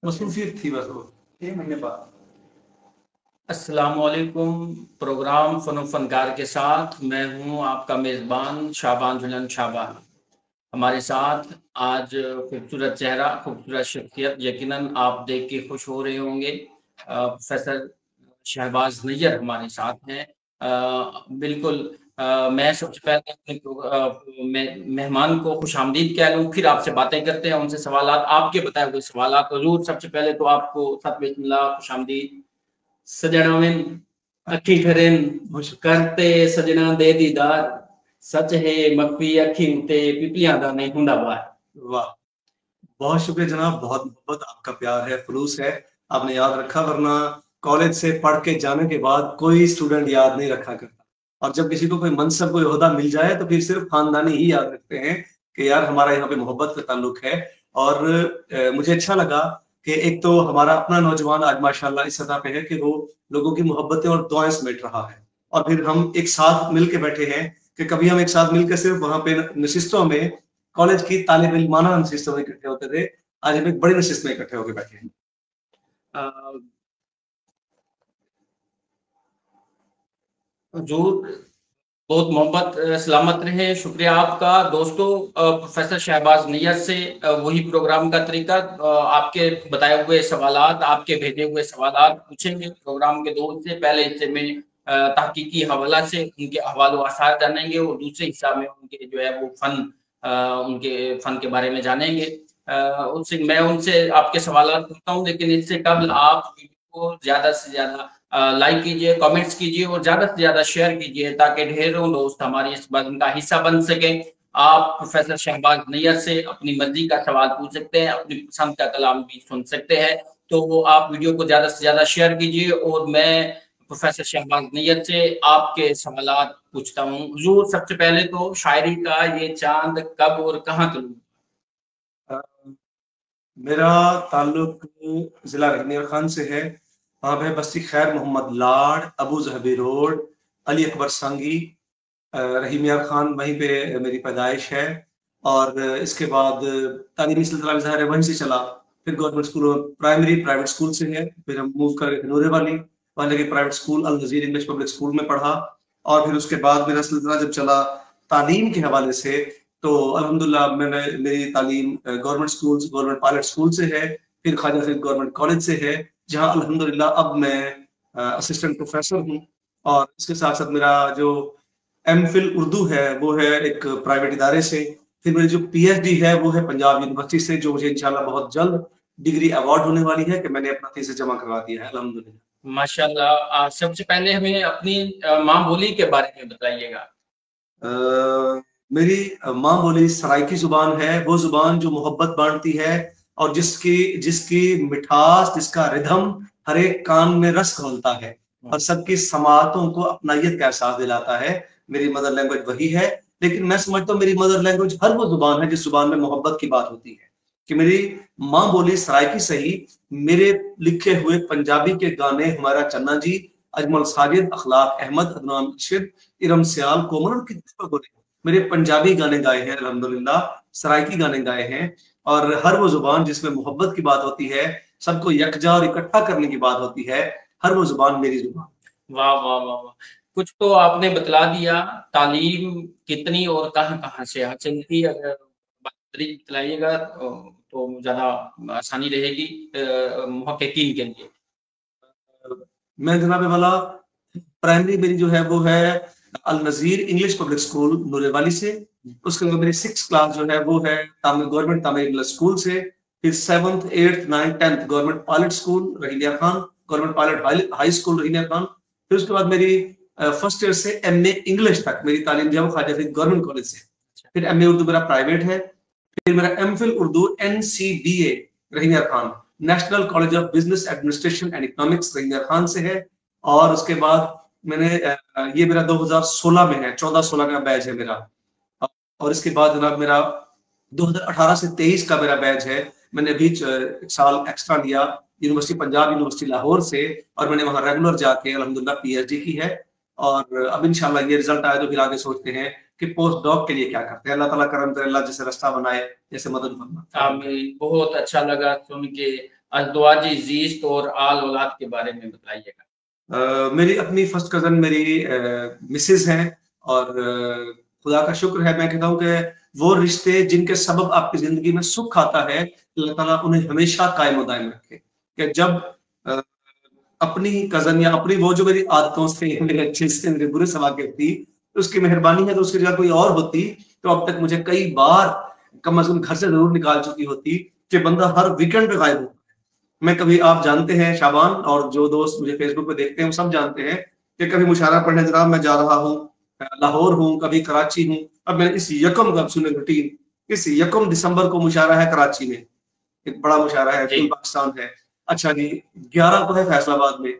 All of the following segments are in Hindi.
मसरूफियत थी बस वो 6 महीने बाद। अस्सलामुअलैकुम। प्रोग्राम फनो फनकार के साथ मैं हूं आपका मेज़बान शाबान जुलन शाबान। हमारे साथ आज खूबसूरत चेहरा, खूबसूरत शख्सियत यकीनन आप देख के खुश हो रहे होंगे। प्रोफेसर शहबाज नैयर हमारे साथ हैं। बिल्कुल। मैं सबसे पहले अपने मेहमान को खुशामदीद कह लूँ, फिर आपसे बातें करते हैं, उनसे सवालात, आपके बताए हुए सवालात। हजूर, सबसे पहले तो आपको सत बिस्मिल्लाह, खुशामदीद। सजना में अखी ठहरन करते सजना दे दीदार, सच है मखफी अखी उते पिपलियां दा नहीं हुंदा बार। वाह, बहुत शुक्रिया जनाब, बहुत मोहब्बत आपका प्यार है, खुलूस है। आपने याद रखा, वरना कॉलेज से पढ़ के जाने के बाद कोई स्टूडेंट याद नहीं रखा करता। और जब किसी को कोई मनसब कोई ओहदा मिल जाए तो फिर सिर्फ खानदानी ही याद रखते हैं कि यार हमारा यहाँ पे मोहब्बत का ताल्लुक है। और मुझे अच्छा लगा कि एक तो हमारा अपना नौजवान आज माशाल्लाह इस सतह पे है कि वो लोगों की मोहब्बतें और दुआएं समेट रहा है। और फिर हम एक साथ मिल के बैठे हैं कि कभी हम एक साथ मिलकर सिर्फ वहां पे नशिस्तों में, कॉलेज की तालिब इल्माना नशिस्तों में इकट्ठे होते थे। आज हम एक बड़ी नशिस्त में इकट्ठे होकर बैठे हैं। हजूर, बहुत मोहब्बत सलामत रहे। शुक्रिया आपका। दोस्तों, प्रोफेसर शहबाज नैयर से वही प्रोग्राम का तरीका, आपके बताए हुए सवालात, आपके भेजे हुए सवालात पूछेंगे प्रोग्राम के दो हिस्से। पहले हिस्से में तहकीकी हवाला से उनके हवाल व आसार जानेंगे, और दूसरे हिस्सा में उनके जो है वो उनके फन के बारे में जानेंगे। उनसे मैं उनसे आपके सवालात पूछता हूँ, लेकिन इससे कबल आप वीडियो को ज्यादा से ज्यादा लाइक कीजिए, कमेंट्स कीजिए और ज्यादा से ज्यादा शेयर कीजिए, ताकि ढेरों दोस्त हमारी इस बज़म का हिस्सा बन सके। आप प्रोफेसर शहबाज नैयर से अपनी मर्जी का सवाल पूछ सकते हैं, अपनी पसंद का कलाम भी सुन सकते हैं। तो वो आप वीडियो को ज्यादा से ज्यादा शेयर कीजिए, और मैं प्रोफेसर शहबाज नैयर से आपके सवालात पूछता हूँ। हुजूर, सबसे पहले तो शायरी का ये चांद कब और कहाँ तलू? अ, मेरा ताल्लुक जिला रहीमिया खान से है। वहाँ पे बस्ती खैर मोहम्मद लाड, अबू जहबी रोड, अली अकबर सांगी, रहीमिया खान, वहीं पे मेरी पैदाइश है। और इसके बाद तालीमी सिलसिला भी ज़ाहिर है वहीं से चला। फिर government school, primary private school से है। फिर हम मूव कर गए नूरे वाली, वहाँ लगे प्राइवेट स्कूल अल नज़ीर इंग्लिश पब्लिक स्कूल में पढ़ा। और फिर उसके बाद मेरा सिलसिला जब चला तालीम के हवाले से, तो अल्हम्दुलिल्लाह मैंने मेरी तालीम government school, government pilot school से है। फिर ख्वाजा फरीद गवर्नमेंट कॉलेज से है, जहाँ अल्हम्दुलिल्लाह अब मैं असिस्टेंट प्रोफेसर हूँ। और इसके साथ साथ मेरा जो एम फिल उर्दू है वो है एक प्राइवेट इदारे से। फिर मेरी जो पीएचडी है वो है पंजाब यूनिवर्सिटी से, जो मुझे इंशाल्लाह बहुत जल्द डिग्री अवार्ड होने वाली है कि मैंने अपना थीसिस जमा करवा दिया है अल्हम्दुलिल्लाह। माशाल्लाह। सबसे पहले हमें अपनी माँ बोली के बारे में बताइएगा। अ, मेरी माँ बोली सराइकी जुबान है, वो जुबान जो मोहब्बत बांटती है और जिसकी जिसकी मिठास, जिसका रिदम हर एक कान में रस घोलता है और सबकी समातों को अपनाइयत का एहसास दिलाता है। मेरी मदर लैंग्वेज वही है। लेकिन मैं समझता हूँ मेरी मदर लैंग्वेज हर वो जुबान है जिस जुबान में मोहब्बत की बात होती है। कि मेरी माँ बोली सराइकी सही, मेरे लिखे हुए पंजाबी के गाने हमारा चन्ना जी, अजमल साजिद, अखलाक अहमद, अदनान रशीद, इरम सियाल, कोमल और कितने लोगों ने मेरे पंजाबी गाने गाए हैं अल्हम्दुलिल्लाह, सराइकी गाने गाए हैं। और हर वो जुबान जिसमें मोहब्बत की बात होती है, सबको यकजा और इकट्ठा करने की बात होती है, हर वो जुबान मेरी जुबान। वाह वाह वाह वाह! कुछ तो आपने बतला दिया। तालीम कितनी और कहाँ-कहाँ से हासिल की, अगर बारीक बतलाइएगा तो ज़्यादा आसानी रहेगी मुहक्किकीन के लिए। मैं जनाब वाला प्राइमरी मेरी जो है वो है अल नज़ीर इंग्लिश पब्लिक स्कूल नूरेवाली से। उसके बाद मेरी 6th क्लास जो है वो है Tamil government Tamil English school से। फिर 7th 8th 9th 10th government pilot school रहीलिया Khan, government pilot high school रहीलिया खान। फिर उसके बाद मेरी फर्स्ट ईयर से एमए इंग्लिश तक मेरी तालीम जो है वो ख्वाजा फरीद गवर्नमेंट कॉलेज से। फिर एमए उर्दू मेरा प्राइवेट है। फिर मेरा एमफिल उर्दू एनसीबीए रहीमिया Khan, national college of business administration and economics रहीमिया खान से है। और उसके बाद मैंने ये मेरा 2016 में है, 14-16 का बैच है मेरा। और इसके बाद जनाब मेरा 2018 से 23 का मेरा बैच है। मैंने अभी एक साल एक्स्ट्रा लिया यूनिवर्सिटी पंजाब यूनिवर्सिटी लाहौर से, और मैंने वहां रेगुलर जाके अल्हम्दुलिल्लाह पीएचडी की है। और अब इंशाल्लाह ये रिजल्ट आए तो फिर आगे सोचते हैं कि पोस्ट डॉक के लिए क्या करते हैं। अल्लाह ताला करम करे, अल्लाह जैसे रास्ता बनाए, जैसे मदद फरमा। आमीन। बहुत अच्छा लगा सुन के। अज़दवाजी ज़ीस्त और आल औलाद के बारे में बताइएगा। मेरी अपनी फर्स्ट कज़न मेरी मिसेज़ हैं और खुदा का शुक्र है, मैं कहता हूँ कि वो रिश्ते जिनके सबब आपकी ज़िंदगी में सुख आता है, अल्लाह ताला उन्हें हमेशा कायम दायम रखे। कि जब अ, अपनी कज़न या अपनी वो जो मेरी आदतों से, मेरे अच्छे से, मेरे बुरे से वाकिफ़ थी, तो उसकी मेहरबानी है, तो उसकी जगह कोई और होती, तो अब तक मुझे कई बार कम से कम घर से ज़रूर निकाल चुकी होती कि बंदा हर वीकेंड पे गायब हो। मैं कभी आप जानते हैं शाबान और जो दोस्त मुझे फेसबुक पे देखते हैं वो सब जानते हैं कि कभी मुशायरा पढ़ने जनाब मैं जा रहा हूँ, लाहौर हूँ, कभी कराची हूँ। अब मैंने इस यकम का सुने रूटीन, इस यकम दिसंबर को मुशायरा है कराची में, एक बड़ा मुशायरा है, जी। फुल पाकिस्तान है। अच्छा जी, 11 को है फैसलाबाद में,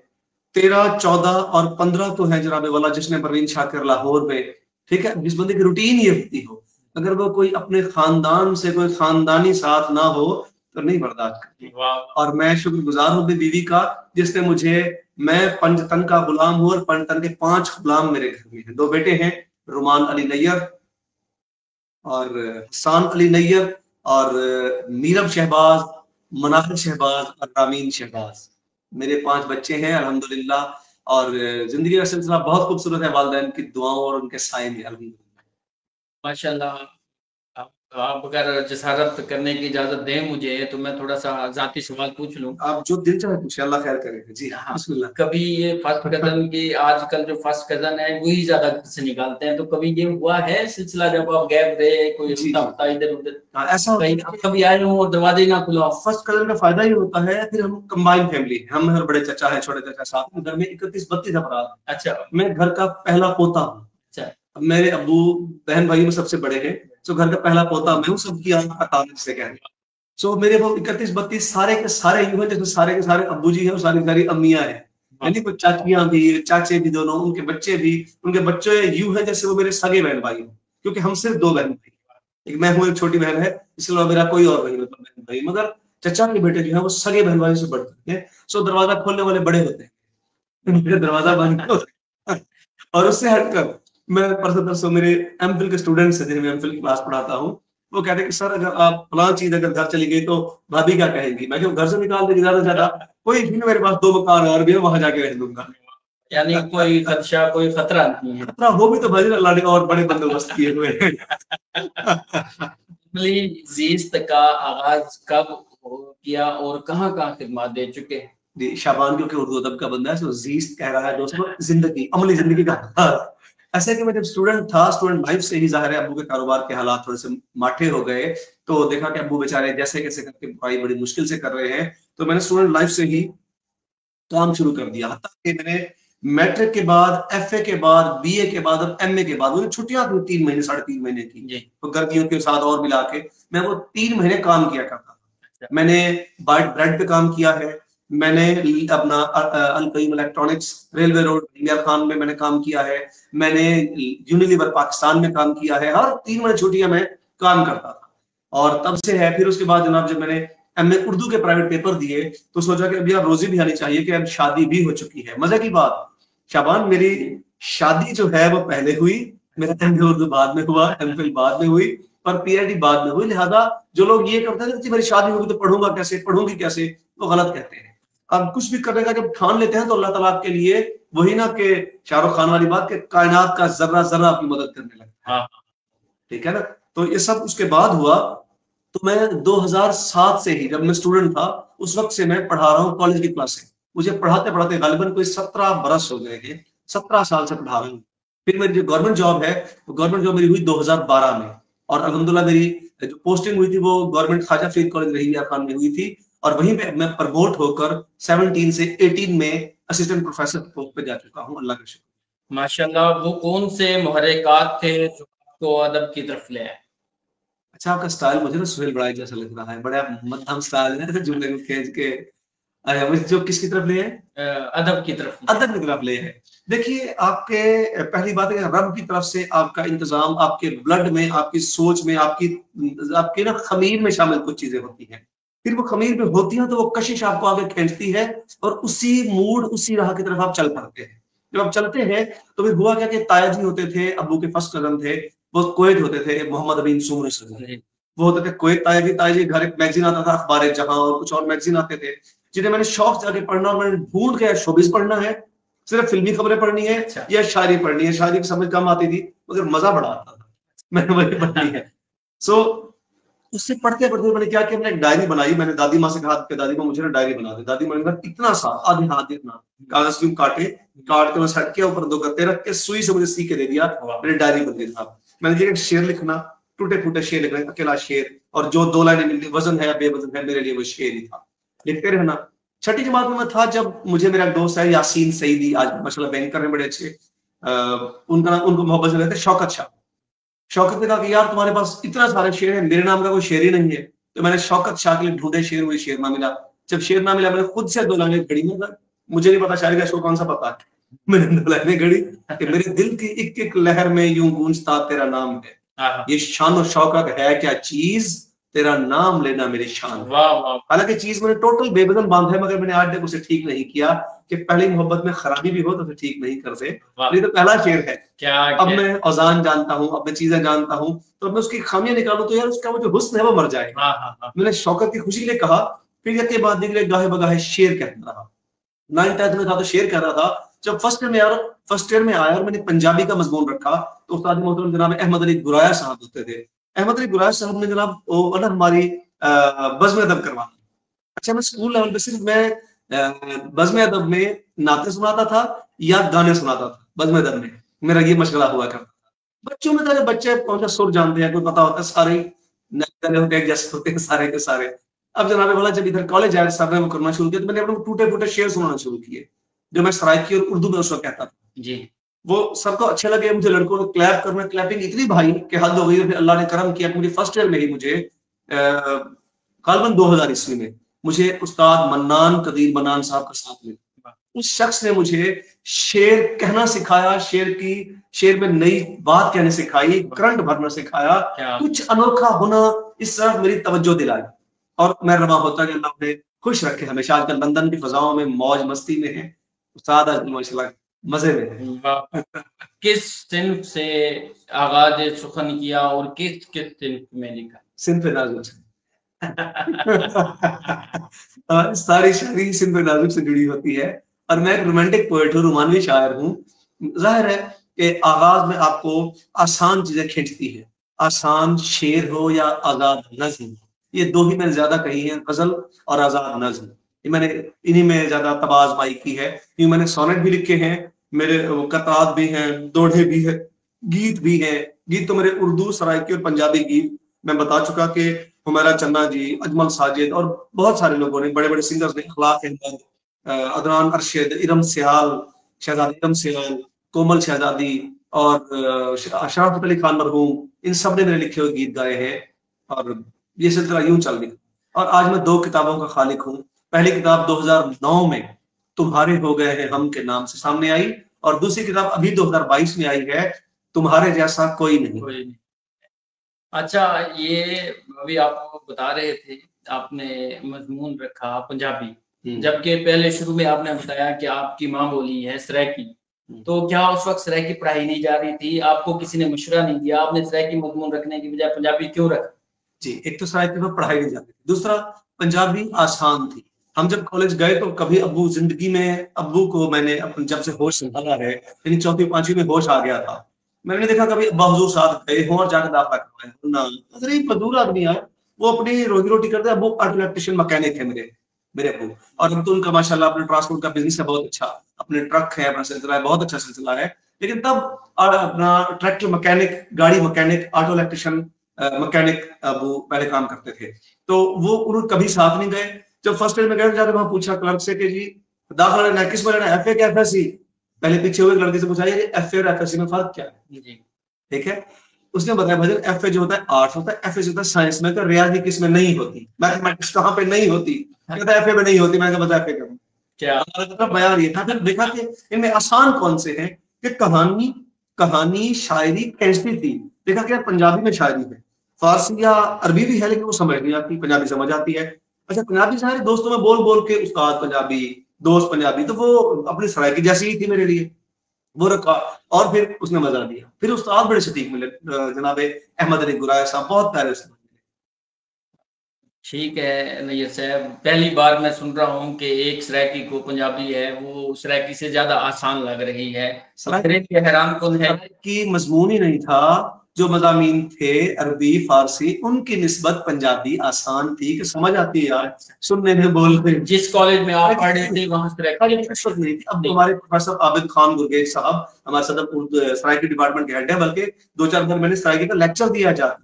13, 14 और 15 को है जनाब वाला जश्न परवीन शाकिर लाहौर में। ठीक है, जिस बंदे की रूटीन ये होती हो, अगर वो कोई अपने खानदान से कोई खानदानी साथ ना हो तो नहीं बर्दाश्त करती। और मैं शुक्रगुजार हूँ अपनी बीवी का, जिसने मुझे, मैं पंजतन का गुलाम हूँ और पंजतन के 5 गुलाम मेरे घर में हैं। 2 बेटे हैं, रुमान अली नैयर और हसान अली नैयर और नीरब शहबाज, मनाहिल शहबाज और रामीन शहबाज। मेरे 5 बच्चे हैं अल्हम्दुलिल्लाह और जिंदगी का सिलसिला बहुत खूबसूरत है वालिदैन की दुआओं और उनके साए में अल्हम्दुलिल्लाह। माशाल्लाह। आप अगर जसारत करने की इजाज़त दें मुझे, तो मैं थोड़ा-सा ज़ाती सवाल पूछ लूँ? आप जो दिल चाहे पूछिए, अल्लाह खैर करेगा। जी, हाँ, बिस्मिल्लाह। कभी ये फर्स्ट कज़न की आजकल जो फर्स्ट कज़न है, वही ज़्यादा घर से निकालते हैं, तो कभी ये हुआ है सिलसिला जब आप गैप रहे, कोई जी, जी। हफ्ता-हफ्ता इधर-उधर हाँ, ऐसा होता है कहीं आप कभी आए हों और दरवाज़ा ही ना खुला हो? फर्स्ट कज़न का फ़ायदा ये होता है, फिर हम कंबाइंड फैमिली है। हम और बड़े चाचा हैं, छोटे चाचा साथ में, घर में 31-32 अफ़राद हैं। अच्छा, मैं घर का पहला पोता हूँ। अच्छा। अब मेरे अब्बू बहन-भाई में सबसे बड़े हैं, सो घर का पहला पोता मैं हूँ, सबकी आँख का तारा जिसे कहते हैं। सो मेरे वो 31-32 सारे के सारे यूँ हैं जैसे सारे के सारे अब्बू जी हैं और सारी की सारी अम्मियाँ हैं। यानी कुछ चाचियाँ भी, चाचे भी दोनों, उनके बच्चे भी, उनके बच्चे यूँ हैं जैसे वो मेरे सगे बहन-भाई हों, क्योंकि हम सिर्फ 2 बहन-भाई हैं। एक मैं हूँ, एक छोटी बहन है, इसके अलावा मेरा कोई और नहीं मतलब बहन-भाई। मगर चचा के बेटे जो हैं वो सगे बहन-भाई से बढ़ करके हैं, सो दरवाज़ा खोलने वाले बड़े होते हैं। मेरा दरवाज़ा बंद होता है। और उससे हटकर मैं परसों-तरसों मेरे एमफिल के स्टूडेंट्स हैं जिन्हें मैं एमफिल की क्लास पढ़ाता हूँ, वो कहते हैं कि सर अगर आप फलाँ चीज़ अगर घर चली गई तो भाभी क्या कहेंगी? मैं क्यों घर से निकाल देगी ज़्यादा से ज़्यादा, कोई इश्यू नहीं, मेरे पास 2 मकान और भी है, वहाँ जाके रह लूँगा। यानी कोई खदशा, कोई खतरा नहीं है। खतरा हो भी तो भाई अल्लाह ने और बड़े बंदोबस्त किए हुए हैं। फैमिली ज़ीस्त का आगाज़ कब किया और कहाँ-कहाँ खिदमत दे चुके हैं? जी, शाबान क्योंकि उर्दू अदब का बंदा है, सो ज़ीस्त कह रहा है दोस्तों, ज़िंदगी, अमली ज़िंदगी का। हाँ, ऐसा है कि मैं जब स्टूडेंट था, स्टूडेंट लाइफ़ से ही ज़ाहिर है अब्बू के कारोबार के हालात थोड़े-से माठे हो गए, तो देखा कि अब्बू बेचारे जैसे-कैसे करके पढ़ाई बड़ी मुश्किल से कर रहे हैं, तो मैंने स्टूडेंट लाइफ़ से ही काम शुरू कर दिया। हत्ता कि मैंने मैट्रिक के बाद, एफए के बाद, बीए के बाद और एमए के बाद, वो जो छुट्टियाँ थी 3 महीने, साढ़े 3 महीने की, जी। तो गर्मियों के साथ और मिला के, मैं वो 3 महीने काम किया करता था। अच्छा। मैंने बाइट ब्रेड पे काम किया है, मैंने अपना Al Qaim electronics, railway road, इंडिया खान में मैंने काम किया है, मैंने यूनिलीवर पाकिस्तान में काम किया है, हर 3 महीने छुट्टियाँ मैं काम करता था। और तब से है, फिर उसके बाद जनाब जब मैंने एमए उर्दू के प्राइवेट पेपर दिए, तो सोचा कि अभी अब रोज़ी भी आनी चाहिए कि अब शादी भी हो चुकी है। मज़े की बात, शाबान मेरी शादी जो है वो पहले हुई, मेरा एमए उर्दू बाद में हुआ, एमफिल बाद में हुई और पीएचडी बाद में हुई। लिहाजा जो लोग ये करते हैं कि मेरी शादी होगी तो पढ़ूँगा कैसे, पढ़ूँगी कैसे, वो गलत कहते हैं। अब कुछ भी करने का जब ठान लेते हैं तो अल्लाह ताला आपके लिए वही ना कि शाहरुख खान वाली बात कि कायनात का ज़र्रा-ज़र्रा आपकी मदद करने लगता है। हाँ। ठीक है ना? तो ये सब उसके बाद हुआ, तो मैं 2007 से ही जब मैं स्टूडेंट था, उस वक़्त से मैं पढ़ा रहा हूँ कॉलेज की क्लासें। मुझे पढ़ाते-पढ़ाते गालिबन कोई 17 बरस हो गए हैं, 17 साल से पढ़ा रहा हूँ। फिर मेरी जो गवर्नमेंट जॉब है, वो गवर्नमेंट जॉब मेरी हुई 2012 में और अल्हम्दुलिल्लाह मेरी जो पोस्टिंग हुई थी वो गवर्नमेंट ख्वाजा फरीद कॉलेज रहीमिया खान में हुई थी और वहीं पे मैं प्रमोट होकर 17 से 18 में असिस्टेंट प्रोफेसर की पोस्ट पे जा चुका हूँ, अल्लाह का शुक्र। माशाल्लाह, वो कौन से मुहर्रिकात थे जो आपको अदब की तरफ ले आए? अच्छा, आपका स्टाइल मुझे ना सुहेल बड़ाई जैसा लग रहा है, बड़ा मध्यम स्टाइल है, जुमले को खींच के मुझे जो किसकी तरफ ले है? अदब की तरफ ले आए। अदब की तरफ ले है। देखिए, आपके पहली बात है कि रब की तरफ से आपका इंतज़ाम, आपके ब्लड में, आपकी सोच में, आपकी ना ख़मीर में शामिल कुछ चीज़ें होती हैं। फिर वो ख़मीर में होती हैं, तो वो कशिश आपको आगे खींचती है और उसी मूड, उसी राह की तरफ आप चल पड़ते हैं। जब आप चलते हैं, तो फिर हुआ क्या कि ताया जी होते थे, अब्बू के फर्स्ट कज़न थे, वो कुवैत होते थे, मोहम्मद अमीन सुमर सर। जी। वो होते थे कुवैत ताया जी घर एक मैगजीन आता था, अखबार जहां, और कुछ और मैगजीन आते थे जिन्हें मैंने शौक जाके पढ़ना, और मैंने ढूंढ के शोबिस पढ़ना है, सिर्फ फिल्मी खबरें पढ़नी है या शायरी पढ़नी है। शायरी की समझ कम आती थी मगर मजा बड़ा आता था, मैंने वही पढ़नी है। सो उससे पढ़ते पढ़ते मैंने क्या किया, मैंने एक डायरी बनाई। मैंने दादी माँ से कहा कि दादी माँ मुझे ना डायरी बना दे। दादी माँ ने कहा इतना सा, आधे हाथ इतना कागज क्यों काट के मैं सेट किया, ऊपर 2 गत्ते रख के सुई से मुझे सी के दे दिया, मेरी डायरी बन गई था। मैंने कहा शेर लिखना, टूटे फूटे शेर लिखना, अकेला शेर, और जो 2 लाइनें मिलती, वजन है या बेवजन है, मेरे लिए वो शेर ही था, लिखते रहना। छठी जमात में मैं था जब मुझे मेरा दोस्त है यासीन सईदी, आज माशाल्लाह बैंकर हैं बड़े अच्छे, उनको मोहब्बत से रहते शौकत शाह। शौकत ने कहा कि यार तुम्हारे पास इतना सारे शेर है, मेरे नाम का कोई शेर ही नहीं है। तो मैंने शौकत शाह के लिए ढूंढे शेर, वही शेर ना मिला। जब शेर ना मिला, मैंने खुद से 2 लाइनें घड़ी में, मुझे नहीं पता शायरी का शो कौन सा पता है, मैंने 2 लाइनें घड़ी कि मेरे दिल की एक एक लहर में यूं गूंजता तेरा नाम है, ये शान और शौकत है क्या चीज, तेरा नाम लेना मेरी शान। हालांकि चीज मैंने टोटल बेवजन बांधा है, मगर मैंने आज तक उसे ठीक नहीं किया कि पहली मोहब्बत में खराबी भी हो तो उसे ठीक नहीं करते। ये तो पहला शेर है। अब मैं औजान जानता हूँ, अब मैं चीजें जानता हूँ, तो अब मैं उसकी खामियां निकालूं तो यार उसका वो जो हुस्न है वो मर जाए। मैंने शौकत की खुशी के लिए कहा, फिर यके बाद निकले गाहे बगाहे शेर कहता रहा। 9th-10th में था तो शेर कह रहा था। जब फर्स्ट ईयर में आया और मैंने पंजाबी का मजमून रखा, तो उस्ताद मोहतरम जनाब अहमद अली गुराया साहब होते थे। अहमद अली गुराया साहब ने जनाब वो ना हमारी बज़्म अदब करवाना। अच्छा, मैं स्कूल लेवल पे सिर्फ मैं बज़्म अदब में नाते सुनाता था या गाने सुनाता था। बज़्म अदब में मेरा ये मशगला हुआ करता था। बच्चों में तो बच्चे कौन सा सुर जानते हैं, कोई पता होता है, सारे एक जैसे होते हैं सारे के सारे। अब जनाब बोला जब इधर कॉलेज आया, सर ने वो करना शुरू किया, तो मैंने अपने टूटे फूटे शेर सुनाना शुरू किए जो मैं सराइकी और उर्दू में उस वक्त कहता था जी। वो सबको अच्छे लगे। मुझे लड़कों ने क्लैप करना, क्लैपिंग इतनी भाई कि हद हो गई। फिर अल्लाह ने करम किया, मुझे फर्स्ट ईयर में ही मुझे गालबन 2000 ईस्वी में मुझे उस्ताद मन्नान कदीर मन्नान साहब का साथ मिला। उस शख्स ने मुझे शेर कहना सिखाया, शेर में नई बात कहने सिखाई, करंट भरना सिखाया, कुछ अनोखा होना, इस तरफ मेरी तवज्जो दिलाई। और मैं रवा होता कि अल्लाह उन्हें खुश रखे हमेशा। आजकल लंदन की फजाओं में मौज मस्ती में है, उस्ताद आज माशाल्लाह मजे में है। किस सिंफ से आगाज सुखन किया और किस किस सिंफ में लिखा? सिंफ नाजुक से। सारी शायरी सिंफ नाजुक से जुड़ी होती है, और मैं एक रोमांटिक पोएट हूँ, रोमानवी शायर हूँ। जाहिर है कि आगाज में आपको आसान चीजें खींचती है, आसान शेर हो या आजाद नज्म, ये 2 ही मैंने ज्यादा कही है, गजल और आजाद नज्म। ये मैंने इन्हीं में ज्यादा तबाज़ की है। ये मैंने सोनेट भी लिखे हैं, मेरे कतात भी हैं, दोढ़े भी है, गीत भी है। गीत तो मेरे उर्दू, सराइकी और पंजाबी गीत मैं बता चुका कि हुमैरा चन्ना जी, अजमल साजिद और बहुत सारे लोगों ने, बड़े बड़े सिंगर्स ने, अखलाक अहमद, अदनान अरशद, इरम सियाल, शहजादी इरम सियाल, कोमल शहजादी और शराफत अली खान मरहूम, इन सब ने मेरे लिखे हुए गीत गाए हैं। और ये सिलसिला यूं चल गया। और आज मैं 2 किताबों का खालिक हूँ। पहली किताब 2009 में तुम्हारे हो गए हैं हम के नाम से सामने आई, और दूसरी किताब अभी 2022 में आई है, तुम्हारे जैसा कोई नहीं। अच्छा, ये अभी आप बता रहे थे, आपने मजमून रखा पंजाबी, जबकि पहले शुरू में आपने बताया कि आपकी माँ बोली है सराइकी, तो क्या उस वक्त सराइकी पढ़ाई नहीं जा रही थी? आपको किसी ने मशवरा नहीं दिया? आपने सराइकी मजमून रखने की बजाय पंजाबी क्यों रखा? जी, एक तो सराइकी में पढ़ाई नहीं जाती थी, दूसरा पंजाबी आसान थी। हम जब कॉलेज गए तो कभी जिंदगी में अब्बू को मैंने अपन जब से होश संभाला है, यानी 4वीं-5वीं में होश आ गया था, मैंने देखा कभी अब्बा हुजूर साथ गए हों और जाकर दाखिला करवाएं ना। अगर एक मजदूर आदमी है, वो अपनी रोजी रोटी करते हैं। अब्बू ऑटो इलेक्ट्रिशियन मैकेनिक है मेरे अब्बू, और अब तो उनका माशाल्लाह अपने ट्रांसपोर्ट का बिजनेस है बहुत अच्छा, अपने ट्रक है, अपना सिलसिला है, बहुत अच्छा सिलसिला है। लेकिन तब अपना ट्रैक्टर मैकेनिक, गाड़ी मैकेनिक, ऑटो इलेक्ट्रिशियन मैकेनिक अब्बू पहले काम करते थे। तो वो उन्होंने कभी साथ नहीं गए। जब फर्स्ट ईयर में गए, जाकर वहां पूछा क्लर्क से कि जी दाखिला लेना है, किस में लेना है, एफए क्या एफएससी? पहले पीछे हुए लड़के से पूछा ये एफए और एफएससी में फर्क क्या है? जी, ठीक है। उसने बताया भाई एफए जो होता है आर्ट्स होता है, एफएससी होता है साइंस में। रियाजी किस में नहीं होती, मैथमेटिक्स कहाँ पे नहीं होती? कहता है एफए में नहीं होती। मैंने बता एफए करूँ क्या बयान ये था। फिर देखा कि इनमें आसान कौन से हैं, कि कहानी शायरी कैसी थी। देखा कि पंजाबी में शायरी है, फारसी या अरबी भी है, लेकिन वो समझ नहीं आती, पंजाबी समझ आती है। अच्छा, पंजाबी सारे दोस्तों में बोल बोल के उस्ताद पंजाबी, दोस्त पंजाबी, तो वो अपनी सराइकी जैसी ही थी मेरे लिए, वो रखा। और फिर उसने मजा दिया। फिर उस्ताद बड़े सटीक मिले, जनाब अहमद अली गुराया साहब, बहुत प्यारे उस्ताद। ठीक है नैय्यर साहब, पहली बार मैं सुन रहा हूँ कि एक सराइकी को पंजाबी है वो सराइकी से ज्यादा आसान लग रही है। सराइकी हैरान कौन है की मजमून ही नहीं था, जो मज़ामीन थे अरबी फारसी उनकी निस्बत पंजाबी आसान थी कि समझ आती है यार, सुनने में बोलते। जिस कॉलेज में आप पढ़े थे वहाँ नहीं थी। अब हमारे प्रोफेसर आबिद खान गुरगेज साहब हमारे सदर उर्दू सराइकी डिपार्टमेंट के हेड है, बल्कि 2-4 बार मैंने सराइकी का लेक्चर दिया जाकर,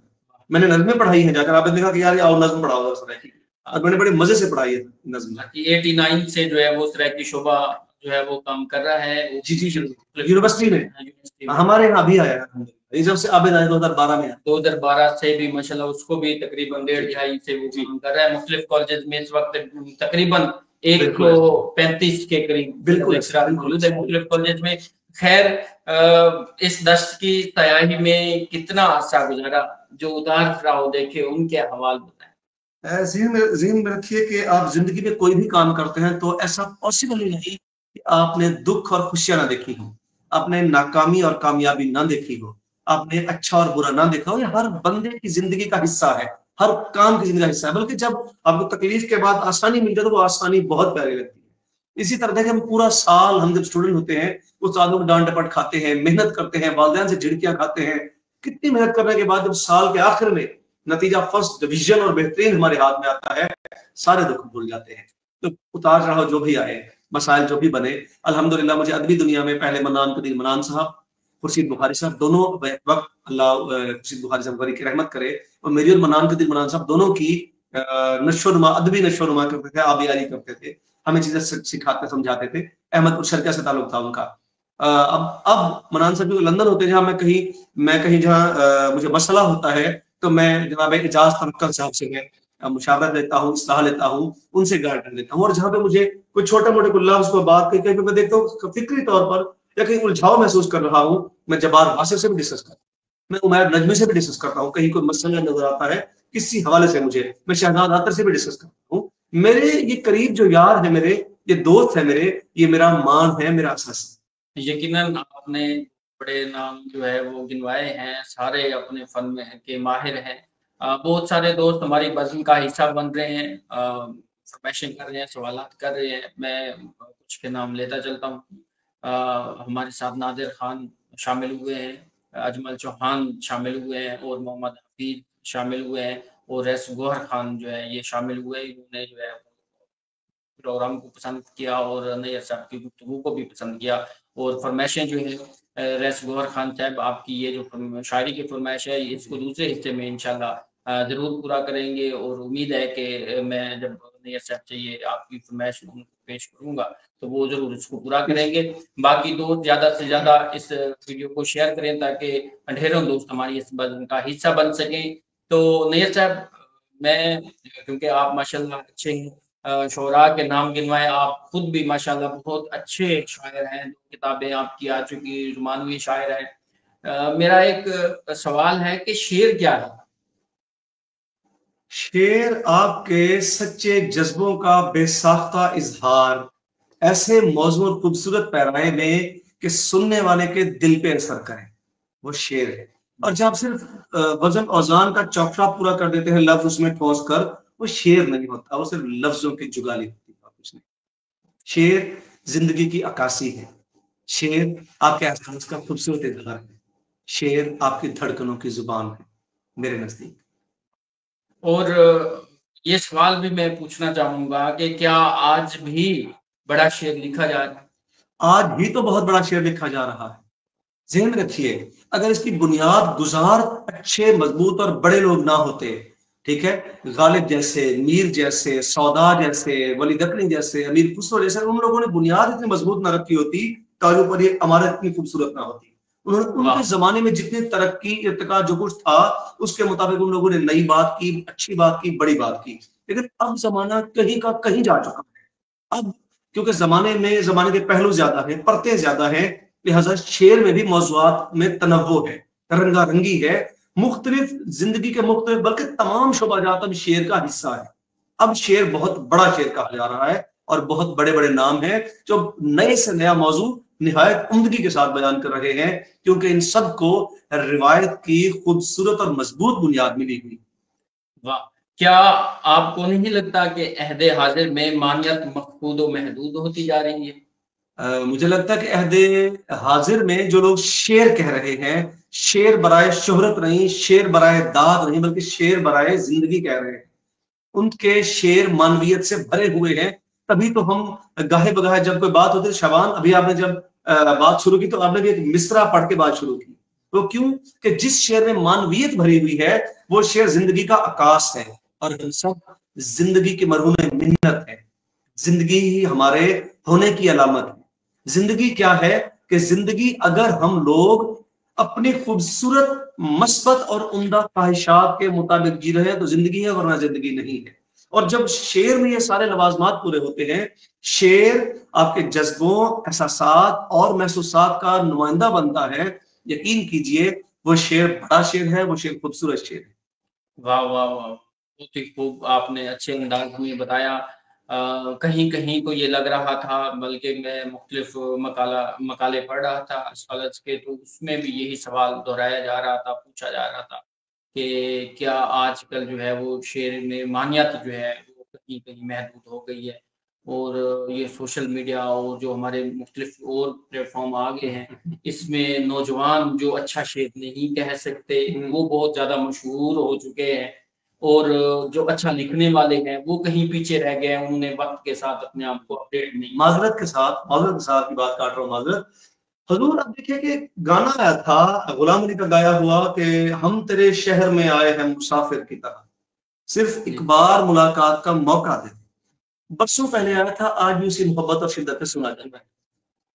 मैंने नज़में पढ़ाई है जाकर। आबिद ने कहा कि यार आओ नज़म पढ़ाओ सराइकी, और मैंने बड़े मजे से पढ़ाई है नज़म। 89 से जो है वो सराइकी शोबा जो है वो काम कर रहा है। जी जी यूनिवर्सिटी में हमारे यहाँ भी आया है, जब से आबिद आया 2012 में, 2012 से भी माशाल्लाह उसको भी तकरीबन 1.5 से वो काम कर रहा है। मुख्तलिफ कॉलेज में इस वक्त तकरीबन 135 के करीब बिल्कुल मुख्तलिफ कॉलेज में। खैर इस दस्त की तैयारी में कितना अर्सा गुजारा, जो उतार चढ़ाव देखे उनके हवाल बताएं। ज़हन में रखिए कि आप जिंदगी में कोई भी काम करते हैं तो ऐसा पॉसिबल ही नहीं कि आपने दुख और खुशियां ना देखी हो, आपने नाकामी और कामयाबी ना देखी हो, आपने अच्छा और बुरा ना देखा हो। ये हर बंदे की जिंदगी का हिस्सा है, हर काम की जिंदगी का हिस्सा है। बल्कि जब आपको तकलीफ के बाद आसानी मिल जाए तो वो आसानी बहुत प्यारी लगती है। इसी तरह देखिए हम पूरा साल, हम जब स्टूडेंट होते हैं उस सालों में डांट डपट खाते हैं, मेहनत करते हैं, वालिदैन से झिड़कियां खाते हैं, कितनी मेहनत करने के बाद जब साल के आखिर में नतीजा फर्स्ट डिवीजन और बेहतरीन हमारे हाथ में आता है, सारे दुख भूल जाते हैं। तो उतार चढ़ाव जो भी आए, मसाइल जो भी बने, अल्हम्दुलिल्लाह मुझे अदबी दुनिया में पहले मन्नान कदीर मन्नान साहब, खुर्शीद बुखारी साहब, दोनों वक्त अल्लाह खुर्शीद बुखारी साहब की रहमत करे, और मेरी और मन्नान कदीर मन्नान साहब दोनों की नशोनुमा, अदबी नशोनुमा करते थे, आबियारी करते थे, हमें चीजें सिखाते समझाते थे। अहमदपुर शर्किया से ताल्लुक था उनका। अब मन्नान साहब लंदन होते हैं, जहाँ मैं कहीं जहाँ मुझे मसला होता है तो मैं जनाब इजाज तवक्कल साहब से मैं मुशावरत लेता हूँ, इस्लाह लेता हूँ, उनसे गाइड लेता हूँ। और जहाँ पे मुझे कोई छोटे मोटे कुछ लफ्ज़ को बात कहीं पे मैं देखता हूँ फिक्री तौर पर या कहीं उलझाव महसूस कर रहा हूँ, मैं जब्बार वासिफ से भी डिस्कस करता हूँ, मैं उमैर नजमी से भी डिस्कस करता हूँ। कहीं कोई मसला नजर आता है किसी हवाले से मुझे, मैं शहजाद आतर से भी डिस्कस करता हूँ। मेरे ये करीब जो यार है मेरे, ये दोस्त है मेरे, ये मेरा मान है, मेरा असास है। यकीनन आपने बड़े नाम जो है वो गिनवाए हैं, सारे अपने फन में के माहिर हैं। बहुत सारे दोस्त हमारी बज़्म का हिस्सा बन रहे हैं, फरमाइशें कर रहे हैं, सवालात कर रहे हैं। मैं कुछ के नाम लेता चलता हूँ। हमारे साथ नादिर खान शामिल हुए हैं, अजमल चौहान शामिल हुए हैं, और मोहम्मद हफीज शामिल हुए हैं, और रैस गौहर खान जो है ये शामिल हुए। इन्होंने जो है प्रोग्राम को पसंद किया और नैय्यर साहब की गुफ्तगू को भी पसंद किया। और फरमाइशें जो है रैस गौहर खान साहब, आपकी ये जो शायरी की फरमाइश है इसको दूसरे हिस्से में इंशाल्लाह ज़रूर पूरा करेंगे। और उम्मीद है कि मैं जब नैय्यर साहब से ये आपकी फरमाइश पेश करूँगा तो वो ज़रूर इसको पूरा करेंगे। बाकी दोस्त ज़्यादा से ज़्यादा इस वीडियो को शेयर करें ताकि ढेरों दोस्त हमारी इस बज़्म का हिस्सा बन सकें। तो नैय्यर साहब, मैं क्योंकि आप माशाल्लाह अच्छे शोरा के नाम गिनवाए, आप खुद भी माशाल्लाह बहुत अच्छे शायर हैं, 2 किताबें आपकी आ चुकी, रुमानवी शायर हैं। मेरा एक सवाल है कि शेर क्या है? शेर आपके सच्चे जज्बों का बेसाख्ता इजहार, ऐसे मौजूद और खूबसूरत पैराए में कि सुनने वाले के दिल पे असर करे, वो शेर है। और जब आप सिर्फ वजन औजान का चौकड़ा पूरा कर देते हैं लफ्ज उसमें ठोस कर, वो शेर नहीं होता, वो सिर्फ लफ्जों की जुगाली होती है, कुछ नहीं। शेर जिंदगी की अक्कासी है, शेर आपके एहसास का खूबसूरत इजहार है, शेर आपकी धड़कनों की जुबान है मेरे नजदीक। और ये सवाल भी मैं पूछना चाहूंगा कि क्या आज भी बड़ा शेर लिखा जा रहा है? आज भी तो बहुत बड़ा शेर लिखा जा रहा है। ज़हन में रखिए, अगर इसकी बुनियाद गुजार अच्छे मजबूत और बड़े लोग ना होते, ठीक है, गालिब जैसे, मीर जैसे, सौदा जैसे, वली दक्कनी जैसे, अमीर खुसरो जैसे, उन लोगों ने बुनियाद इतनी मजबूत ना रखी होती, ताजों पर ये इमारत इतनी खूबसूरत ना होती। उन्होंने उनके जमाने में जितनी तरक्की इर्तिका जो कुछ था उसके मुताबिक उन लोगों ने नई बात की, अच्छी बात की, बड़ी बात की। लेकिन अब जमाना कहीं का कहीं जा चुका है। अब क्योंकि जमाने के पहलू ज्यादा है, परतें ज्यादा है, लिहाजा शेर में भी मौज़ूआत में तनव्वो है, रंगारंगी है, मुख्तलिफ जिंदगी के मुख्तलिफ बल्कि तमाम शोबाजात अब शेर का हिस्सा है। अब शेर बहुत बड़ा शेर कहा जा रहा है और बहुत बड़े बड़े नाम हैं जो नए से नया मौजू निहायत उम्दगी के साथ बयान कर रहे हैं, क्योंकि इन सब को रिवायत की खूबसूरत और मजबूत बुनियाद मिली हुई। वाह, क्या आपको नहीं लगता कि अहदे हाजिर में मानियत मफकूद व महदूद होती जा रही है? मुझे लगता है कि अहदे हाजिर में जो लोग शेर कह रहे हैं, शेर बराए शोहरत नहीं, शेर बराए दाद नहीं, बल्कि शेर बराए जिंदगी कह रहे हैं, उनके शेर मानवीयत से भरे हुए हैं। तभी तो हम गाहे बगाहे जब कोई बात होती है, शबान अभी आपने जब बात शुरू की तो आपने भी एक मिसरा पढ़ के बात शुरू की। तो क्यों कि जिस शेर में मानवीयत भरी हुई है वो शेर जिंदगी का आकाश है, और हम सब जिंदगी के मरहूम मिन्नत है। जिंदगी ही हमारे होने की अलामत है। जिंदगी क्या है कि जिंदगी अगर हम लोग अपनी खूबसूरत मस्बत और उम्दा ख्वाहिशात के मुताबिक जी रहे हैं तो जिंदगी है, वरना जिंदगी नहीं है। और जब शेर में ये सारे लवाजमात पूरे होते हैं, शेर आपके जज्बों, एहसासात और महसूसात का नुमाइंदा बनता है, यकीन कीजिए वो शेर बड़ा शेर है, वो शेर खूबसूरत शेर है। वाह, वाह, वाह! बहुत ही खूब आपने अच्छे अंदाज़ में बताया। कहीं-कहीं तो ये लग रहा था, बल्कि मैं मुख्तलिफ मकाले पढ़ रहा था स्कॉलर्स के, तो उसमें भी यही सवाल दोहराया जा रहा था, पूछा जा रहा था कि क्या आजकल जो है वो शेर में मानियत जो है वो कहीं-कहीं महदूद हो गई है, और ये सोशल मीडिया और जो हमारे मुख्तलिफ और प्लेटफ़ॉर्म आ गए हैं, इसमें नौजवान जो अच्छा शेर नहीं कह सकते, वो बहुत ज़्यादा मशहूर हो चुके हैं, और जो अच्छा लिखने वाले हैं, वो कहीं पीछे रह गए हैं, उन्होंने वक़्त के साथ अपने आप को अपडेट नहीं किया। माजरत के साथ की बात काट रहा हूँ, माजरत। हजूर अब देखिए कि गाना आया था गुलाम अली का गाया हुआ कि हम तेरे शहर में आए हैं मुसाफिर की तरह, सिर्फ एक जी, बार मुलाकात का मौका दे। बरसों पहले आया था आज भी उसी मोहब्बत और शिद्दत पे सुना जाता है।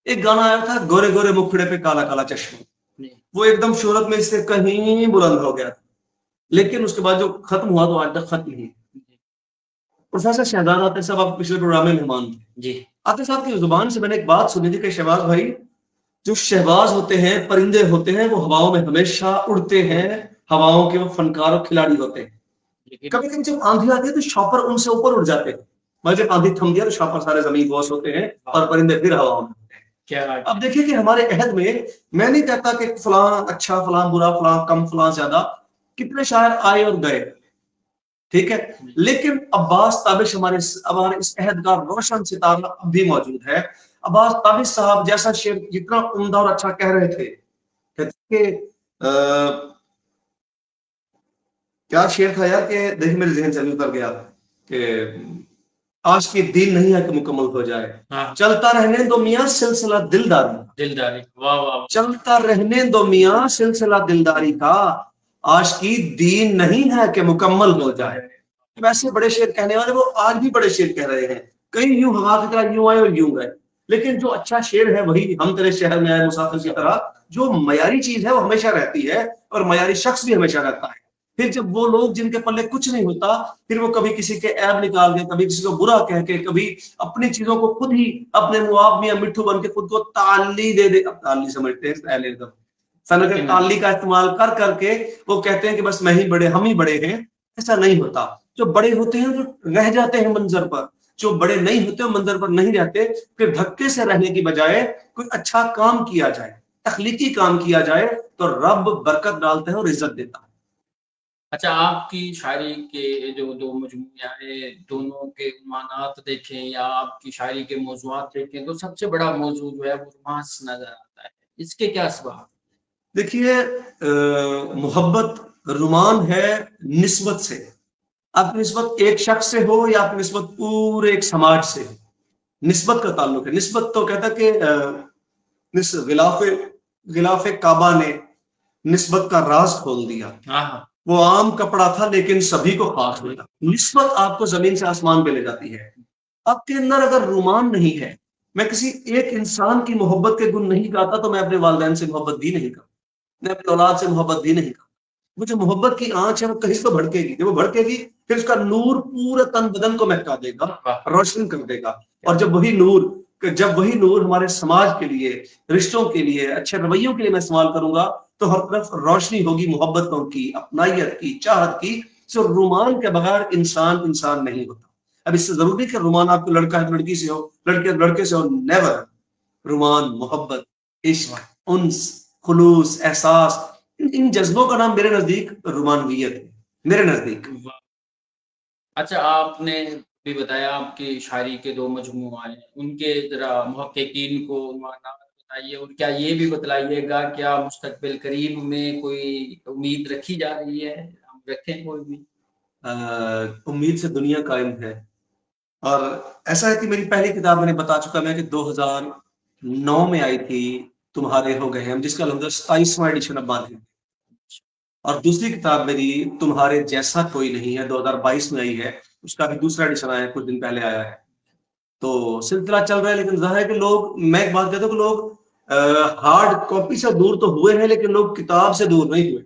एक गाना आया था गोरे गोरे मुखड़े पे काला काला चश्मा, जी, वो एकदम शोहरत में इससे कहीं बुलंद हो गया था, लेकिन उसके बाद जो खत्म हुआ तो आज तक खत्म ही। जी, प्रोफेसर शहजाद आते साहब आप पिछले प्रोग्राम में मेहमान थे। जी, आते साहब की जुबान से मैंने एक बात सुनी थी कि शहबाज भाई, जो शहबाज होते हैं, परिंदे होते हैं, वो हवाओं में हमेशा उड़ते हैं, हवाओं के वो फनकार और खिलाड़ी होते हैं। लेकिन कभी कभी जब आंधी आती है तो शॉपर उनसे ऊपर उड़ जाते हैं, मगर जब आंधी थम दिया तो शॉपर सारे जमीन दोस्त होते हैं और परिंदे फिर हवाओं में होते हैं। क्या अब देखिए कि हमारे अहद में, मैं नहीं कहता कि फलां अच्छा फलां बुरा फलां कम फलां ज्यादा, कितने शायर आए और गए, ठीक है, लेकिन अब्बास ताबिश हमारे हमारे इस अहद का रोशन सितारा अब भी मौजूद है। अब्बास ताबिश साहब जैसा शेर जितना उम्दा और अच्छा कह रहे थे, कहते कि क्या शेर था यार, कि देखिए मेरे जहन से अभी उतर गया कि आज की दिन नहीं है कि मुकम्मल हो जाए, हाँ, चलता रहने दो मियाँ सिलसिला दिलदारी, दिलदारी, वाह, वाह, वाह! चलता रहने दो मियाँ सिलसिला दिलदारी का, आज की दीन नहीं है कि मुकम्मल हो जाए। वैसे बड़े शेर कहने वाले वो आज भी बड़े शेर कह रहे हैं, कहीं यूं हवा की तरह यूं आए और यूं गए। लेकिन जो अच्छा शेर है वही हम तेरे शहर में आए मुसाफिर की तरह, जो मयारी चीज है वो हमेशा रहती है, और मयारी शख्स भी हमेशा रहता है। फिर जब वो लोग जिनके पल्ले कुछ नहीं होता, फिर वो कभी किसी के ऐब निकाल के, कभी किसी को बुरा कह के, कभी अपनी चीजों को खुद ही अपने मुआब मियां मिट्ठू बन के खुद को ताली दे दे, अब ताली समझते हैं पहले एकदम सनक लेकिन ताली का इस्तेमाल कर करके वो कहते हैं कि बस मैं ही बड़े, हम ही बड़े हैं। ऐसा नहीं होता। जो बड़े होते हैं जो रह जाते हैं मंजर पर, जो बड़े नहीं होते मंजर पर नहीं रहते। फिर धक्के से रहने की बजाय कोई अच्छा काम किया जाए, तखलीकी काम किया जाए, तो रब बरकत डालता है और इज्जत देता है। अच्छा, आपकी शायरी के जो 2 मजमूए आए, दोनों के उन्वानात देखें या आपकी शायरी के मौज़ूआत देखें, तो सबसे बड़ा मौज़ू जो है वो रोमांस नज़र आता है। इसके क्या असबाब? देखिए मोहब्बत रुमान है निस्बत से। आपकी निस्बत एक शख्स से हो या आपकी निस्बत पूरे एक समाज से हो, निस्बत का ताल्लुक है। निस्बत तो कहता कि गिलाफे गिलाफे काबा ने निस्बत का राज खोल दिया। हाँ, हाँ। वो आम कपड़ा था लेकिन सभी को खास मिला। निस्बत आपको जमीन से आसमान पे ले जाती है। आपके अंदर अगर रुमान नहीं है, मैं किसी एक इंसान की मोहब्बत के गुण नहीं गाता तो मैं अपने वालिदैन से मोहब्बत भी नहीं करता, मैं अपनी औलाद से मोहब्बत भी नहीं करता। वो जो मोहब्बत की आंच है वो कहीं तो भड़केगी, जब वो भड़केगी फिर उसका नूर पूरे तन बदन को महका देगा, वाह! रोशन कर देगा। और जब वही नूर हमारे समाज के लिए, रिश्तों के लिए, अच्छे रवैयों के लिए मैं इस्तेमाल करूंगा, तो हर तरफ रोशनी होगी मोहब्बतों की, अपनायत की, चाहत की। सो रुमान के बगैर इंसान इंसान नहीं होता। अब इससे जरूरी कि रुमान आपको लड़का है तो लड़की से हो, लड़के लड़के से हो, नेवर। रुमान, मोहब्बत, इश्क, वाह! उन्स, खुलूस, एहसास, इन जज्बों का नाम मेरे नजदीक रुमानवियत है, मेरे नजदीक। वाह! अच्छा, आपने भी बताया आपकी शायरी के 2 मजमू आए, उनके ज़रा मुहक्किकीन को उन्वानात बताइए और क्या ये भी बतलाइएगा क्या मुस्तक़बिल करीब में कोई उम्मीद रखी जा रही है? हम रखें कोई उम्मीद? उम्मीद से दुनिया कायम है। और ऐसा है कि मेरी पहली किताब मैंने बता चुका मैं कि 2009 में आई थी, तुम्हारे हो गए हम, जिसका अलहमदुलिल्लाह 27वां एडिशन अब बांध है। और दूसरी किताब मेरी तुम्हारे जैसा कोई नहीं है, 2022 में आई है, उसका भी दूसरा एडिशन आया है, कुछ दिन पहले आया है। तो सिलसिला चल रहा है, लेकिन ज़ाहिर है कि लोग, मैं एक बात कहता हूँ कि लोग हार्ड कॉपी से दूर तो हुए हैं, लेकिन लोग किताब से दूर नहीं हुए।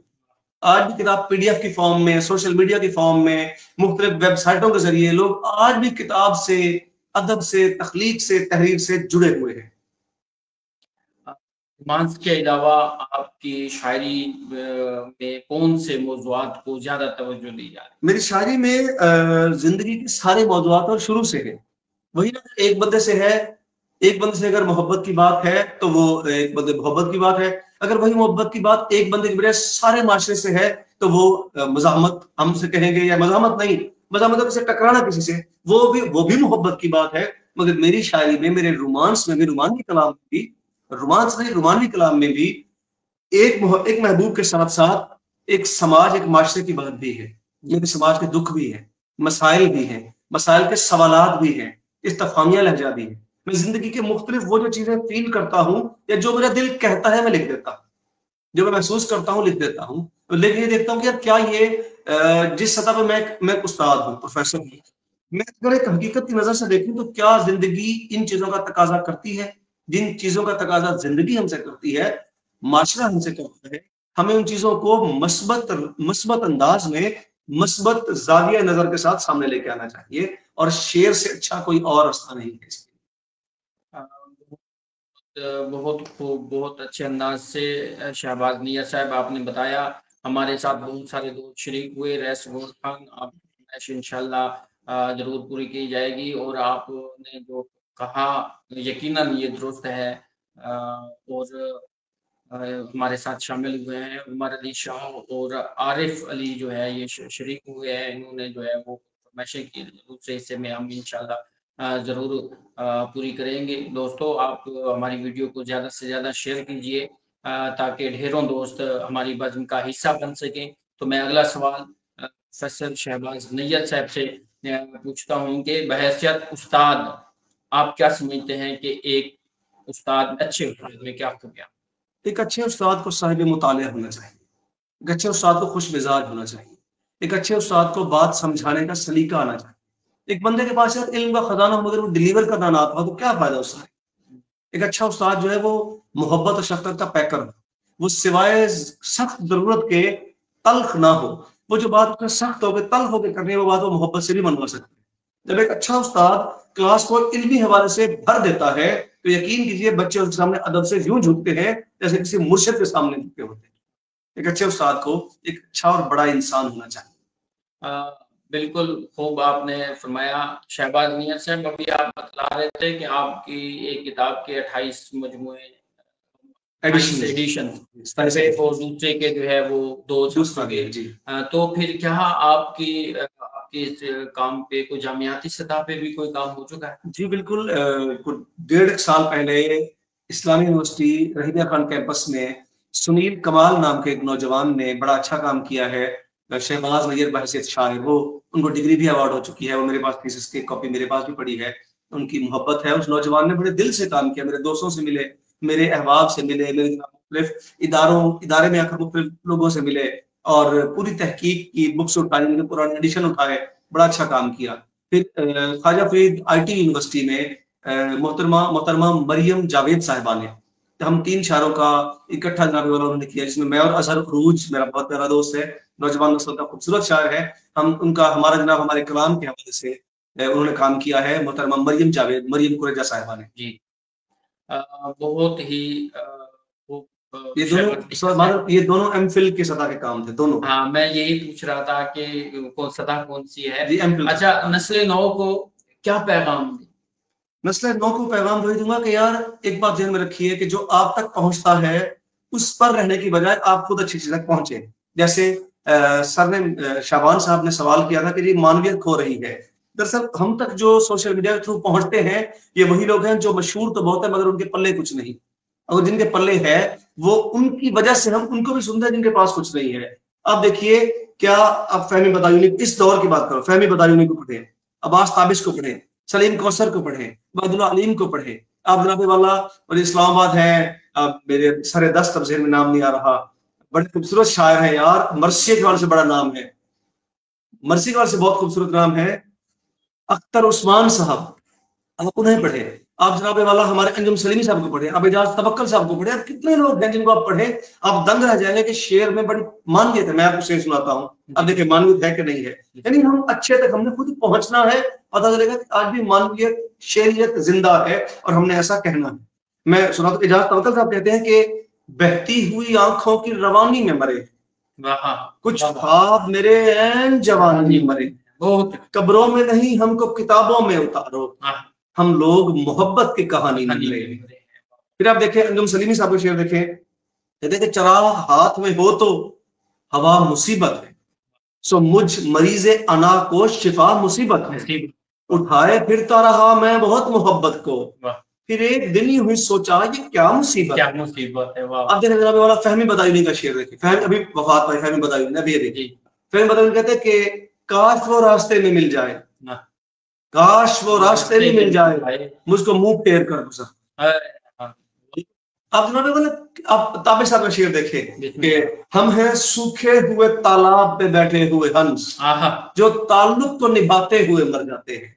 आज भी किताब पीडीएफ की फॉर्म में, सोशल मीडिया की फॉर्म में, मुख्तलिफ वेबसाइटों के जरिए लोग आज भी किताब से, अदब से, तख्लीक से, तहरीर से जुड़े हुए हैं। रोमांस के अलावा आपकी शायरी में कौन से मौज़ूआत को ज़्यादा तवज्जो दी जा रही है? मेरी शायरी में जिंदगी के सारे मौज़ूआत और शुरू से है। वही ना, एक बंदे से है, एक बंदे से अगर मोहब्बत की बात है तो वो एक बंदे मोहब्बत की बात है। अगर वही मोहब्बत की बात एक बंदे की बजाय सारे माशरे से है तो वो मज़ाहमत हमसे कहेंगे, या मज़ाहमत नहीं, मज़ाहमत मतलब से टकराना किसी से, वो भी मोहब्बत की बात है। मगर मेरी शायरी में, मेरे रोमांस में भी, रोमानी कलाम में भी, रोमांस नहीं रोमानी कलाम में भी एक महबूब के साथ साथ एक समाज, एक माशरे की बात भी है। मेरे समाज के दुख भी हैं, मसाइल भी हैं, मसाइल के सवालात भी हैं, इस्तफामिया लहजा भी है। मैं जिंदगी के मुख्तलिफ वो जो चीजें फील करता हूँ या जो मेरा दिल कहता है मैं लिख देता हूँ, जो मैं महसूस करता हूँ लिख देता हूँ। तो लेकिन ये देखता हूँ कि यार क्या ये जिस सतह पर मैं उस्ताद हूँ, प्रोफेसर हूँ, मैं अगर एक हकीकत की नजर से देखूं तो क्या जिंदगी इन चीजों का तकाजा करती है? जिन चीजों का तकाजा जिंदगी हमसे करती है, माशरा हमसे करता है, हमें उन चीजों को मस्बत मस्बत अंदाज में, मस्बत जाविया नजर के साथ सामने लेके आना चाहिए। और शेर से अच्छा कोई और रास्ता नहीं है इसके लिए। अ, बहुत खूब, बहुत अच्छे अंदाज से शहबाज नियर साहब आपने बताया। हमारे साथ बहुत सारे दोस्त शरीक हुए, रैस गौर खान, आप फरमाइश इंशाल्लाह ज़रूर पूरी की जाएगी और आपने जो कहा यकीनन ये दुरुस्त है। और हमारे साथ शामिल हुए हैं उमर अली शाह और आरिफ अली जो है ये शरीक हुए हैं, इन्होंने जो है वो फरमाइशें की, दूसरे हिस्से में हम इंशाल्लाह ज़रूर पूरी करेंगे। दोस्तों, आप हमारी वीडियो को ज़्यादा से ज़्यादा शेयर कीजिए ताकि ढेरों दोस्त हमारी बज़्म का हिस्सा बन सकें। तो मैं अगला सवाल प्रोफेसर शहबाज नैय्यर साहब से पूछता हूँ कि बहैसियत उस्ताद आप क्या समझते हैं कि एक उस्ताद, अच्छे उस्ताद में क्या खूबियाँ? एक अच्छे उस्ताद को साहिब मुतालिया होना चाहिए, एक अच्छे उस्ताद को खुश मिजाज होना चाहिए, एक अच्छे उस्ताद को बात समझाने का सलीका आना चाहिए। एक बंदे के पास यार इल्म का खजाना हो मगर वो डिलीवर करना ना आता हो तो क्या फायदा उसका? एक अच्छा उस्ताद जो है वो मोहब्बत और शफकत का पैकर हो, वो सिवाय सख्त जरूरत के तल्ख ना हो। वो जो बात उसने सख्त होकर तल्ख होकर करनी है वो बात वो मोहब्बत से भी मनवा सकते हैं। जब एक अच्छा उस्ताद क्लास को इल्मी हवाले से भर देता है तो यकीन कीजिए बच्चे उसके सामने अदब से यूं झुकते हैं जैसे किसी मुर्शिद के सामने झुके होते हैं। एक अच्छे उस्ताद को एक अच्छा और बड़ा इंसान होना चाहिए। अ, बिल्कुल खूब आपने फरमाया। शहबाज नियर साहब, अभी आप बतला रहे थे कि आपकी एक किताब के 28 मजमूए, 28 एडिशन एडिशन स्टाइल और दूसरे के जो है वो 2 छप दूसरा चुके। जी। तो फिर क्या आपकी आपके इस काम पे कोई जामियाती सतह पे भी कोई काम हो चुका है? जी बिल्कुल, कुछ 1.5 साल पहले इस्लामी यूनिवर्सिटी रहीमिया खान कैंपस में सुनील कमाल नाम के एक नौजवान ने बड़ा अच्छा काम किया है। शहबाज नैयर बहैसियत शायर, वो उनको डिग्री भी अवार्ड हो चुकी है, वो मेरे पास थीसिस की कॉपी मेरे पास भी पड़ी है। उनकी मोहब्बत है, उस नौजवान ने बड़े दिल से काम किया, मेरे दोस्तों से मिले, मेरे अहबाब से मिले, मेरे मुख्तलिफ इदारे में आकर मुख्तलिफ लोगों से मिले और पूरी तहकीक की, बुक्स उठाई, उनके पुराने एडिशन उठाए, बड़ा अच्छा काम किया। फिर ख्वाजा फरीद आईटी यूनिवर्सिटी में मोहतरमा मोहतरमा मरियम जावेद साहिबा ने, हम 3 शायरों का इकट्ठा जनाबे वाला उन्होंने किया, जिसमें मैं और अजहर उरूज मेरा बहुत प्यारा दोस्त है, नौजवान नस्ल का खूबसूरत शायर है। हम उनका, हमारा जनाब हमारे कलाम के हवाले से उन्होंने काम किया है, मोहतरमा मरियम जावेद, मरियम कुरेजा साहिबा ने। जी। बहुत ही खूब ये शहबाज नियर साहब। दोनों, ये दोनों एमफिल के सतह के काम थे दोनों। हाँ, मैं यही पूछ रहा था कि कौन सतह कौन-सी है? जी एमफिल। अच्छा, नस्ल नौ को क्या पैगाम दें? नस्ल नौ को पैगाम वही दूंगा कि यार एक बात ध्यान में रखिए कि जो आप तक पहुंचता है उस पर रहने की बजाय आप खुद अच्छी चीज तक पहुंचे। जैसे सर ने शाबान साहब ने सवाल किया था कि जी मानवियत खो रही है। दरअसल हम तक जो सोशल मीडिया के थ्रू पहुंचते हैं ये वही लोग हैं जो मशहूर तो बहुत है मगर उनके पल्ले कुछ नहीं, और जिनके पल्ले है वो उनकी वजह से हम उनको भी सुनते हैं जिनके पास कुछ नहीं है। अब देखिए क्या, अब फहमी बदायूनी इस दौर की बात करो, फहमी बदायूनी को पढ़े, अब्बास ताबिश को पढ़े, सलीम कौसर को पढ़े, बदुल्ला अलीम को पढ़े, आप जनाब वाला और इस्लामाबाद है, अब मेरे सरे दस्त तबजीर में नाम नहीं आ रहा, बड़े खूबसूरत शायर है यार, मर्सी के वाले से बड़ा नाम है, मर्सी के वाले से बहुत खूबसूरत नाम है अख्तर उस्मान साहब, आप उन्हें पढ़े। आप जनाब वाला हमारे अंजुम सलीमी साहब को पढ़े, आप एजाज तवक्कल साहब को पढ़े, आप कितने लोग हैं जिनको आप पढ़े, आप दंग रह जाएंगे कि शेर में बड़ी मानवियत है। मैं आपको शेर सुनाता हूँ, अब देखिए मानवियत है कि नहीं है, यानी हम अच्छे तक हमने खुद पहुंचना है, पता चलेगा कि आज भी मानवियत शेरियत जिंदा है और हमने ऐसा कहना है। मैं सुनाता हूँ, एजाज तवक्कल साहब कहते हैं कि बहती हुई आंखों की रवानी में मरे, कुछ ख्वाब मेरे ऐन जवानी में मरे, कब्रों में नहीं हमको किताबों में उतारो, हम लोग मोहब्बत की कहानी निकले। फिर आप देखें अंजुम सलीमी साहब का शेर देखें, कहते कि चराग हाथ में हो तो हवा मुसीबत है, सो मुझ मरीजे अना को शिफा मुसीबत है, उठाए फिरता रहा मैं बहुत मोहब्बत को, फिर एक दिन ही हुई सोचा ये क्या मुसीबत है। अब देखिए जनाब वाला फहमी बदायूनी का शेर देखिए, फहमी अभी वफात पाई फहमी बदायूनी, अभी देखिए फहमी बदायूनी कहते हैं कि काश वो रास्ते में मिल जाए, काश वो रास्ते में मिल जाए, मुझको मुंह फेर कर गुजर। आप आप ताबिश साहब का शेर देखें कि हम हैं सूखे हुए तालाब पे बैठे हुए हंस, जो ताल्लुक को निभाते हुए मर जाते हैं,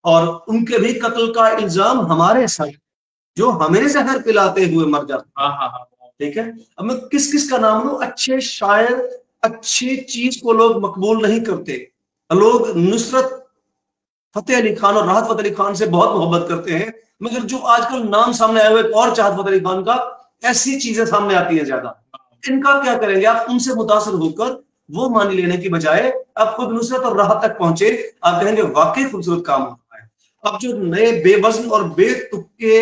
और उनके भी कत्ल का इल्जाम हमारे साथ, जो हमें जहर पिलाते हुए मर जाते हैं। ठीक है, अब मैं किस किस का नाम लूं, अच्छे शायर, अच्छी चीज को लोग मकबूल नहीं करते, लोग नुसरत फतेह अली खान और राहत फतेह अली खान से बहुत मोहब्बत करते हैं, मगर जो आजकल नाम सामने आया हुआ है और चाहत फतेह अली खान का, ऐसी चीजें सामने आती है ज्यादा, इनका क्या करेंगे आप, उनसे मुतासर होकर वो मान लेने की बजाय आप खुद नुसरत और राहत तक पहुंचे, आप कहेंगे वाकई खूबसूरत काम हो रहा है। अब जो नए बेवजन और बेतुके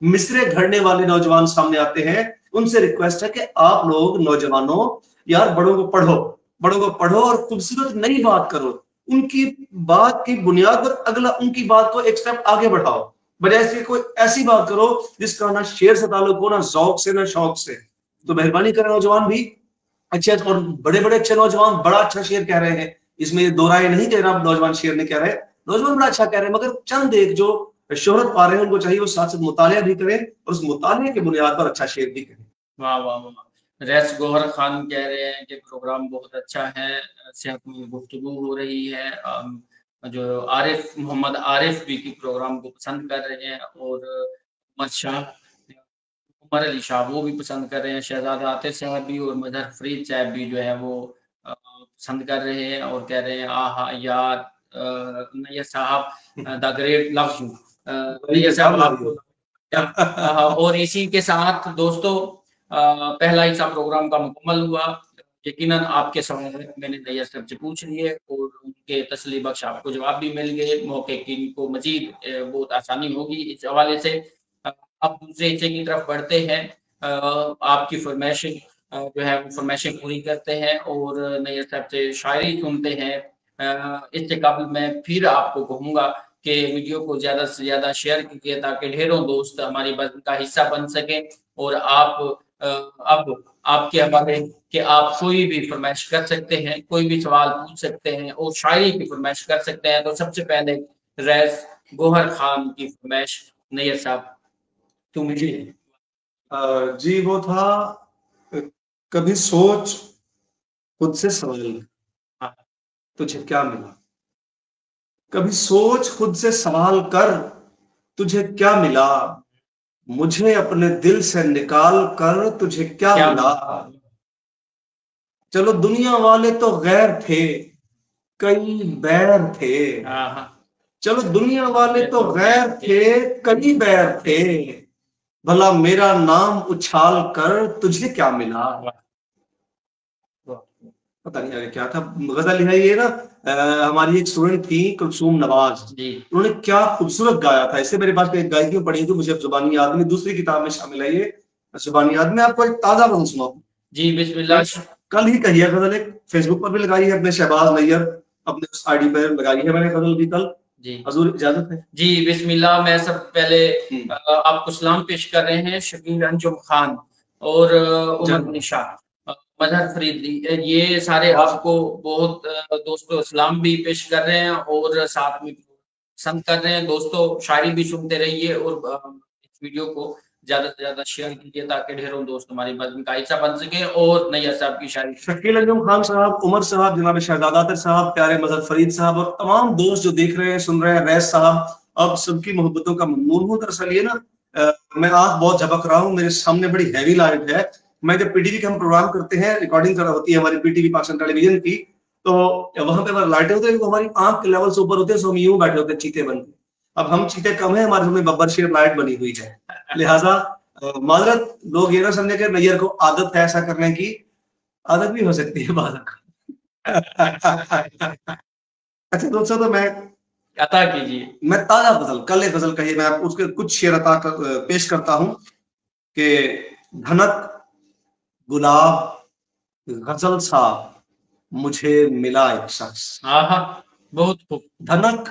मिसरे घड़ने वाले नौजवान सामने आते हैं, उनसे रिक्वेस्ट है कि आप लोग नौजवानों यार बड़ों को पढ़ो, बड़ों को पढ़ो और खूबसूरत नई बात करो, उनकी बात की बुनियाद पर अगला उनकी बात को एक स्टेप आगे बढ़ाओ, बजाय से कोई ऐसी बात करो जिसका ना शेर से ताल्लुक हो, ना ज़ौक से, ना शौक से। तो मेहरबानी करें नौजवान भी अच्छे, और बड़े बड़े अच्छे नौजवान बड़ा अच्छा शेर कह रहे हैं, इसमें ये दो राय नहीं कह रहा नौजवान शेर नहीं कह रहे, नौजवान बड़ा अच्छा कह रहे हैं, मगर चंद एक जो शोहरत पा रहे हैं उनको चाहिए वो साथ साथ मुतालिया भी करें और उस मुतालिया की बुनियाद पर अच्छा शेर भी करें। वाह वाह वाह। रैस गौहर खान कह रहे हैं कि प्रोग्राम बहुत अच्छा है, सेहतमंद गुफ्तगू हो रही है, जो आरिफ मोहम्मद आरिफ भी की प्रोग्राम को पसंद कर रहे हैं, और उमर शाह, उमर अली शाह वो भी पसंद कर रहे हैं, शहजादा आतिफ साहब भी और मजहर फरीद साहब भी जो है वो पसंद कर रहे हैं और कह रहे हैं आहा यार नैयर साहब the great love you, Nayyar साहब आपको। और इसी के साथ दोस्तों पहला हिस्सा प्रोग्राम का मुकम्मल हुआ, यकीनन आपके सवाल मैंने नैयर साहब से पूछ लिए और उनके तसल्ली बख्श आपको जवाब भी मिल गए, मौके की को मजीद बहुत आसानी होगी इस हवाले से। अब दूसरे हिस्से की तरफ बढ़ते हैं, आपकी फरमाइशें जो है वो फरमाइशें पूरी करते हैं और नैयर साहब से शायरी सुनते हैं। इससे कबल मैं फिर आपको कहूँगा कि वीडियो को ज़्यादा से ज़्यादा शेयर कीजिए ताकि ढेरों दोस्त हमारी बात का हिस्सा बन सकें, और आप अब आपके हवाले कि आप कोई भी फरमाइश कर सकते हैं, कोई भी सवाल पूछ सकते हैं और शायरी की फरमाइश कर सकते हैं। तो सबसे पहले रैस गौहर खान की फरमाइश नैयर साहब तो मुझे जी वो था, कभी सोच खुद से सवाल तुझे क्या मिला, कभी सोच खुद से सवाल कर तुझे क्या मिला, मुझे अपने दिल से निकाल कर तुझे क्या मिला। चलो दुनिया वाले तो गैर थे, कई बैर थे, चलो दुनिया वाले तो गैर थे, कई बैर थे, भला मेरा नाम उछाल कर तुझे क्या मिला। पता नहीं आगे क्या था, गजल है ये ना, हमारी एक स्टूडेंट थी कुलसूम नवाज, उन्होंने क्या खूबसूरत गाया था, इससे मेरे पास एक गायकी पढ़ी थी, मुझे जुबानी याद में दूसरी किताब में शामिल है ये जुबानी याद में, आपको एक ताजा गजल सुनाऊं। जी बिस्मिल्लाह। कल ही कही है गजल, एक फेसबुक पर भी लगाई है अपने शहबाज नैयर अपने उस आईडी पर लगाई है मैंने गजल भी कल जी। हजूर इजाजत है जी बिस्मिल्लाह। मैं सब पहले आपको सलाम पेश कर रहे हैं शकील अंजुम खान और उमर निशा मजहर फरीद, ये सारे आपको बहुत दोस्तों सलाम भी पेश कर रहे हैं और साथ में पसंद कर रहे हैं। दोस्तों शायरी भी सुनते रहिए और इस वीडियो को ज्यादा से ज्यादा शेयर कीजिए ताकि ढेरों दोस्त हमारी मजहब का हिस्सा बन सके और नैयर साहब की शायरी। शकील अंजुम खान साहब, उमर साहब, जनाब शहजादा साहब, प्यारे मजहर फरीद साहब और तमाम दोस्त जो देख रहे हैं सुन रहे हैं, रैस साहब, अब सबकी मोहब्बतों का ममनून हूँ। दरअसल ये ना मैं आंख बहुत झपक रहा हूँ, मेरे सामने बड़ी हैवी लाइट है। मैं जब पीटीवी का हम प्रोग्राम करते हैं, रिकॉर्डिंग कर होती है हमारी पीटीवी पाकिस्तान टेलीविजन की, तो वहां पे लाइटें होती है तो हमारी आंख के लेवल से ऊपर होते हैं, सो हम यूं बैठे होते हैं चीते बन के। अब हम चीते कम है, हमारे सामने बब्बर शेर लाइट बनी हुई है, लिहाजा माजरत, लोग ये ना समझे कि नैयर को आदत है ऐसा करने की, आदत भी हो सकती है बात। अच्छा दोस्तों, तो मैं अता कीजिए। मैं ताजा गजल, कल एक गजल कही, मैं उसके कुछ शेर अता पेश करता हूं कि धनक गुलाब गजल सा मुझे मिला एक शख्स। बहुत खूब। धनक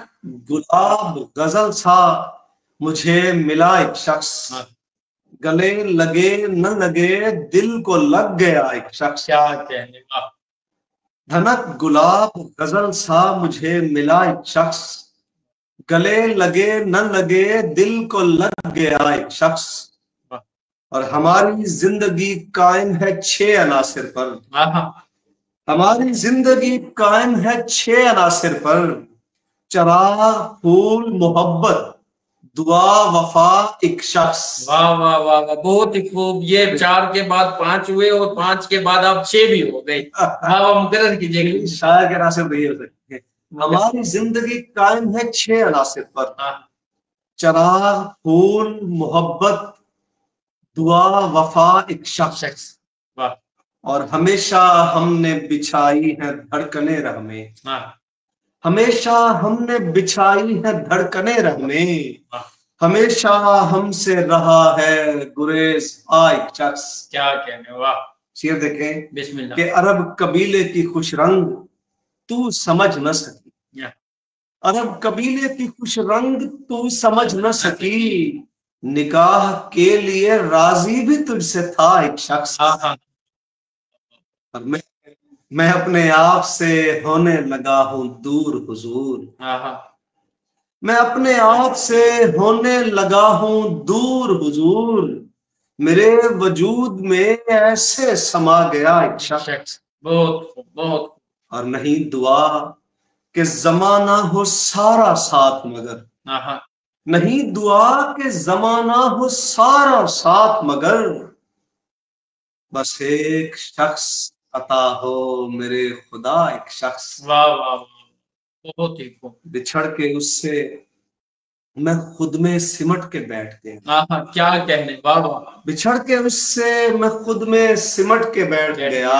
गुलाब गजल सा मुझे मिला एक शख्स, गले लगे न लगे दिल को लग गया एक शख्स। क्या कहने, धनक गुलाब गजल सा मुझे मिला एक शख्स, गले लगे न लगे दिल को लग गया एक शख्स, और हमारी जिंदगी कायम है 6 अनासिर पर। हमारी जिंदगी कायम है 6 अनासिर पर, चराग, फूल, मोहब्बत, दुआ, वफा, एक शख्स। वाह वाह वाह वाह, बहुत ही खूब। ये 4 के बाद 5 हुए और 5 के बाद आप 6 भी हो गए। वाह, मुकर्रर कीजिए। शायर के अनासिर नहीं हो सकते। हमारी जिंदगी कायम है 6 अनासिर पर, चराग, फूल, मोहब्बत, दुआ, वफा, एक शख्स। और हमेशा हमने बिछाई है धड़कने रह में, हमेशा हमने बिछाई है धड़कने रह में, हमेशा हमसे रहा है गुरेज एक शख्स। क्या कहने, वाह। शेर देखें बिस्मिल्लाह। कि अरब कबीले की खुश रंग तू समझ न सकी, अरब कबीले की खुश रंग तू समझ न सकी, निकाह के लिए राजी भी तुझसे था एक शख्स। और मैं अपने आप से होने लगा हूं दूर हुजूर, मैं अपने आप से होने लगा हूं दूर हुजूर, मेरे वजूद में ऐसे समा गया एक शख्स। बहुत। और नहीं दुआ कि जमाना हो सारा साथ मगर, नहीं दुआ के जमाना हो सारा साथ मगर, बस एक शख्स अता हो मेरे खुदा एक शख्स। वाह वाह, बहुत ही खूब। बिछड़ के उससे मैं खुद में सिमट के बैठ गया। क्या कहने, वाह वाह। बिछड़ के उससे मैं खुद में सिमट के बैठ गया,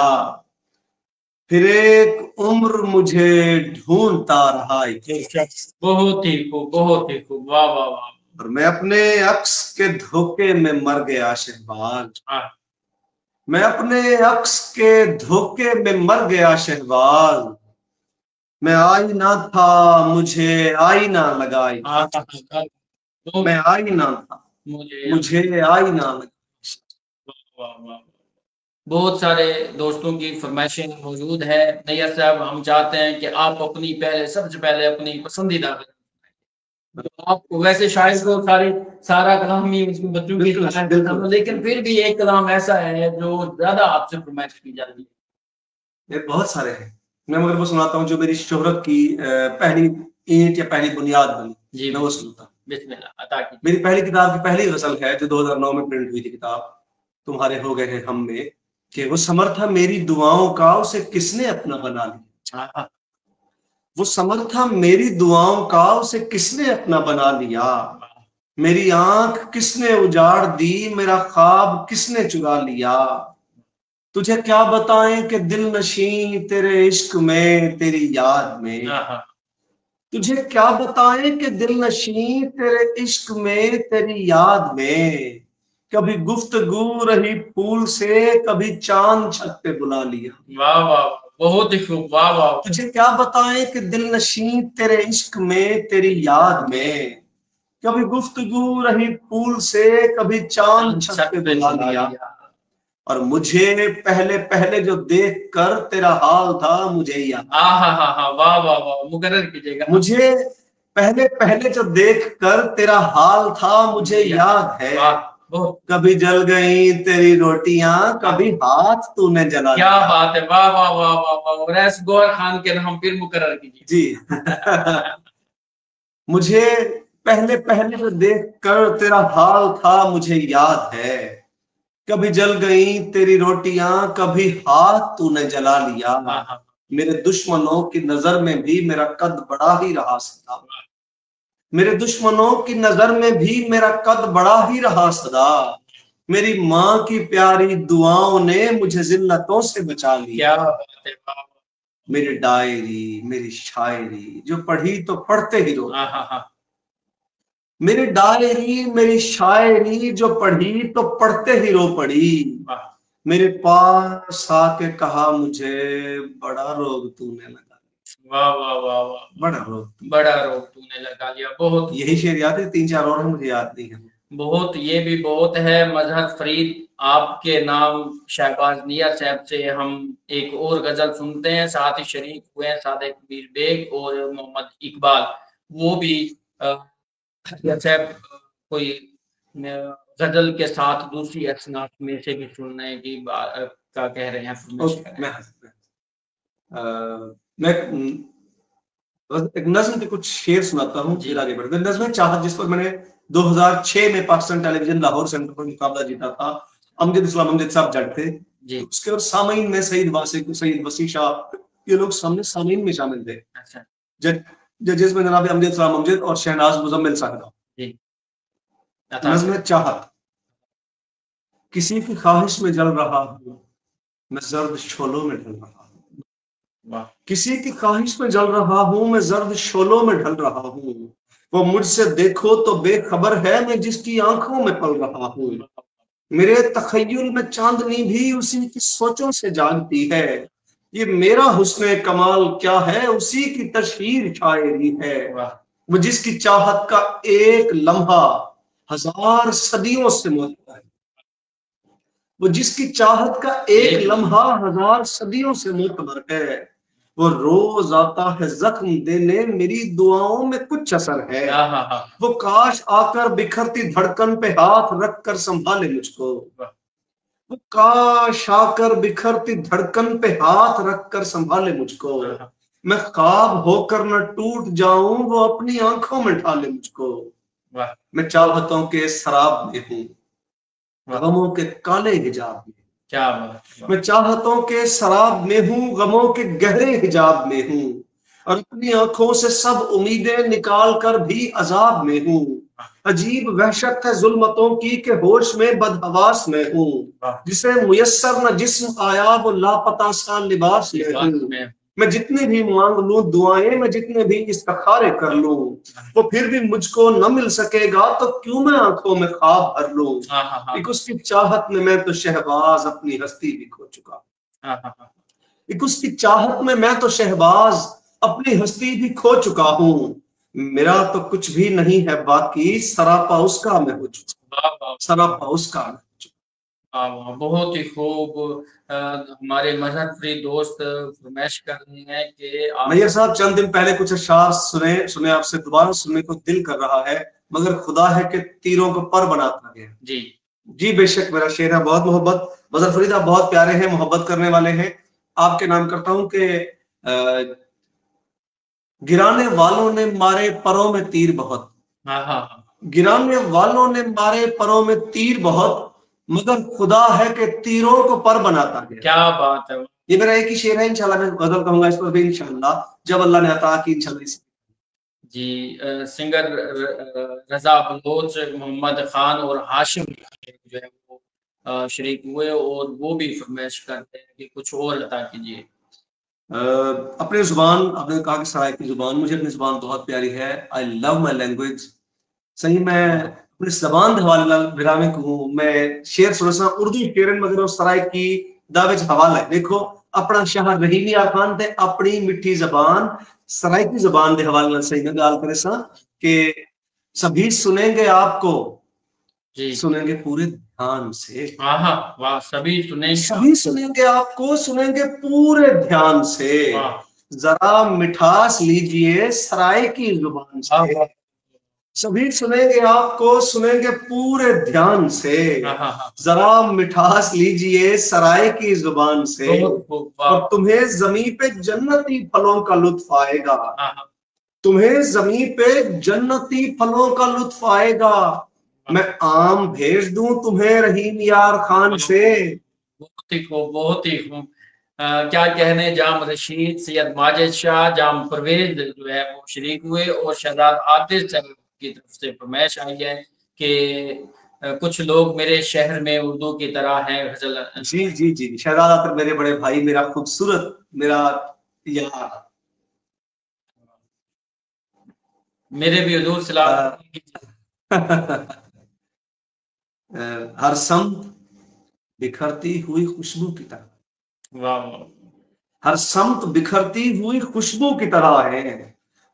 फिर एक उम्र मुझे ढूंढता रहा एक शख्स। बहुत ही खूब, बहुत ही खूब, वाह वाह वाह। और मैं अपने अक्स के धोखे में मर गया शहबाज, मैं अपने अक्स के धोखे में मर गया शहबाज, मैं आईना था मुझे आईना लगा, मैं आईना था मुझे आईना लगा। बहुत सारे दोस्तों की फरमाइशें मौजूद है। नैयर साहब, हम चाहते हैं कि आप अपनी सबसे पहले अपनी पसंदीदा, तो आपको वैसे शायद को सारा कलाम ही उसमें बच्चों की, लेकिन फिर भी एक कलाम ऐसा है जो ज्यादा आपसे फरमाइश की जाती है। बहुत सारे हैं, मैं मगर वो सुनाता हूँ जो मेरी शोहरत की पहली ईंट या पहली बुनियाद बनी जी, मैं वो सुनता हूँ। बिस्मिल्लाह, अता कीजिए। मेरी पहली किताब की पहली गजल है जो 2009 में प्रिंट हुई थी किताब, तुम्हारे हो गए हैं हम में, कि वो समर था मेरी दुआओं का उसे किसने अपना बना लिया, वो समर था मेरी दुआओं का उसे किसने अपना बना लिया, मेरी आंख किसने उजाड़ दी मेरा ख्वाब किसने चुरा लिया, तुझे क्या बताएं कि दिल नशी तेरे इश्क में तेरी याद में, तुझे क्या बताएं कि दिल नशी तेरे इश्क में तेरी याद में, कभी गुफ्तगू रही फूल से, कभी चांद छत पे बुला लिया। वाह वाह, बहुत ही खूब, वाह वाह। तुझे क्या बताएं कि दिल नशीं तेरे इश्क में, तेरी याद में, कभी गुफ्तगू रही फूल से, कभी चांद छत पे बुला लिया। और मुझे पहले पहले जो देख कर तेरा हाल था मुझे याद। वाह वाह वाह, मुकर्रर कीजिएगा। मुझे पहले पहले जो देख कर तेरा हाल था मुझे याद है। कभी जल गई तेरी रोटियां, कभी हाथ तूने जला क्या लिया। बात है, वाह वाह वाह वाह वाह। रैस गौहर खान के नाम फिर मुकर्रर कीजिए जी। मुझे पहले पहले जो देख कर तेरा हाल था मुझे याद है। कभी जल गई तेरी रोटियां, कभी हाथ तूने जला लिया। मेरे दुश्मनों की नजर में भी मेरा कद बड़ा ही रहा सदा। मेरे दुश्मनों की नजर में भी मेरा कद बड़ा ही रहा सदा। मेरी माँ की प्यारी दुआओं ने मुझे जिल्लतों से बचा लिया। क्या बात है, मेरी डायरी, मेरी शायरी जो पढ़ी तो पढ़ते ही रो। मेरी डायरी, मेरी शायरी जो पढ़ी तो पढ़ते ही रो पड़ी। मेरे पास आके कहा मुझे, बड़ा रोग तूने लगा लिया। वाह वाह वाह वाह, बड़ा रोग तूने लगा लिया। बहुत, यही शेर याद है, 3-4 और मुझे याद नहीं है। बहुत, ये भी बहुत है। मजहर फरीद, आपके नाम शहबाज नियर साहब से हम एक और गजल सुनते हैं। साथ ही शरीक हुए हैं सादिक कबीर बेग और मोहम्मद इकबाल, वो भी साहब कोई गजल के साथ दूसरी असनाफ में से भी सुनने की क्या कह रहे हैं। मैं एक नज्म के कुछ शेर सुनाता हूँ, फिर आगे बढ़ते हैं। नज्म चाहत, जिस पर मैंने 2006 में पाकिस्तान टेलीविजन लाहौर सेंटर पर मुकाबला जीता था। अमजद इस्लाम अमजद साहब जज थे जी। उसके और सामीन में सईद वासिक, सईद वसी शाह, ये लोग सामने सामीन में शामिल थे। अच्छा। जजेस में जनाब अमजद इस्लाम अमजद और शहनाज मुजम्मिल साहब। नज्म चाहत। किसी की ख्वाहिश में जल रहा हूँ, मैं जर्द शोलों में ढल रहा हूँ। किसी की ख्वाहिश में जल रहा हूँ, मैं जर्द शोलों में ढल रहा हूँ। वो मुझसे देखो तो बेखबर है, मैं जिसकी आंखों में पल रहा हूँ। मेरे तखय्युल में चांदनी भी उसी की सोचों से जागती है। ये मेरा हुस्न कमाल क्या है, उसी की तशहीर शायरी है। वो जिसकी चाहत का एक लम्हा हजार सदियों से मोहता है। वो जिसकी चाहत का एक लम्हा हजार सदियों से मोतबर है। वो रोज आता है जख्म देने, मेरी दुआओं में कुछ असर है। वो काश आकर बिखरती धड़कन पे हाथ रख कर संभाले मुझको। वो काश आकर बिखरती धड़कन पे हाथ रख कर संभाले मुझको। मैं ख्वाब होकर न टूट जाऊं, वो अपनी आंखों में ढाले मुझको। मैं चाहतों के शराब में हूँ, गमों के काले हिजाब में। क्या बात। मैं चाहतों के शराब में हूँ, गमों के गहरे हिजाब में हूँ, और अपनी आंखों से सब उम्मीदें निकाल कर भी अजाब में हूँ। अजीब वहशत है जुल्मतों की के होश में बदहवास में हूँ। जिसे मुयस्सर न जिस्म आया, वो लापता सा लिबास में हूँ। मैं जितने भी मांग लूं दुआएं, मैं जितने भी इस्तखारे कर लूं, वो फिर भी मुझको न मिल सकेगा, तो क्यों मैं आंखों में ख्वाब भर लूं। एक उसकी चाहत में मैं तो शहबाज अपनी हस्ती भी खो चुका। एक उसकी चाहत में मैं तो शहबाज अपनी हस्ती भी खो चुका हूँ। मेरा तो कुछ भी नहीं है बाकी, सरापा उसका मैं हो चुका। सरापा उसका मैं हो चुका। बहुत ही खूब। हमारे मजहर फरीद दोस्त फरमाइश कर रहे हैं कि नैयर साहब, चंद दिन पहले कुछ अशार सुने आपसे दोबारा सुनने को दिल कर रहा है, मगर खुदा है कि तीरों को पर बनाता है। जी जी, बेशक मेरा शेर है। बहुत मोहब्बत। मजहर फरीद, आप बहुत प्यारे हैं, मोहब्बत करने वाले हैं। आपके नाम करता हूं कि गिराने वालों ने मारे परों में तीर बहुत। गिराने वालों ने मारे परों में तीर बहुत, मगर खुदा है कि तीरों को पर बनाता है। क्या बात है। ये मेरा एक ही शेर है, इंशाल्लाह मैं गजल कहूंगा इस पर भी इंशाल्लाह, जब अल्लाह ने अता की इंशाल्लाह। जी, सिंगर रजा बलोच, मोहम्मद खान और हाशिम जो है वो शरीक हुए, और वो भी फरमाइश करते हैं कि कुछ और अता कीजिए। अपनी जुबान, आपने कहा कि सराय की जुबान, मुझे अपनी जुबान बहुत प्यारी है। I love my language. सही में अपने जबान दे हवाले नाल विरामे को मैं शेर सुनसा उर्दू शेरन मगर उस तरह की दाविज हवाला है। देखो अपना शहर रहीम यार खान ते अपनी मिठी जबान सराइकी जबान दे हवाले नाल सही में गाल करे सा कि सभी सुनेंगे आपको, जी सुनेंगे पूरे ध्यान से। हाँ वाह, सभी सुनेंगे, सभी सुनेंगे आपको, सुनेंगे पूरे ध्यान से। वाह जरा मिठास लीजिए सराय की जुबान वाह से। वाह, सभी सुनेंगे आपको, सुनेंगे पूरे ध्यान से। हाँ जरा मिठास लीजिए सराय की जुबान से। बहुत खूब, वाह और तुम्हें जमीन पे जन्नती फलों का लुत्फ आएगा। हाँ तुम्हें जमीन पे जन्नती फलों का लुत्फ आएगा। मैं आम भेज दूं तुम्हें रहीम यार खान से। बहुत ही खूब, बहुत ही खूब। क्या कहने, जाम रशीद, सैयद माजिद शाह, जाम परवेज जो है वो शरीक हुए और शहजाद आतिश साहब की तरफ से फरमाइश आई है कि कुछ लोग मेरे शहर में उर्दू की तरह हैं। गजल जी जी जी, शहजाद आतिफ मेरे बड़े भाई, मेरा खूबसूरत, मेरा यार। मेरे भी हुजूर सलाम। हर समत बिखरती हुई खुशबू की तरह, वाह वाह, हर समत बिखरती हुई खुशबू की तरह है।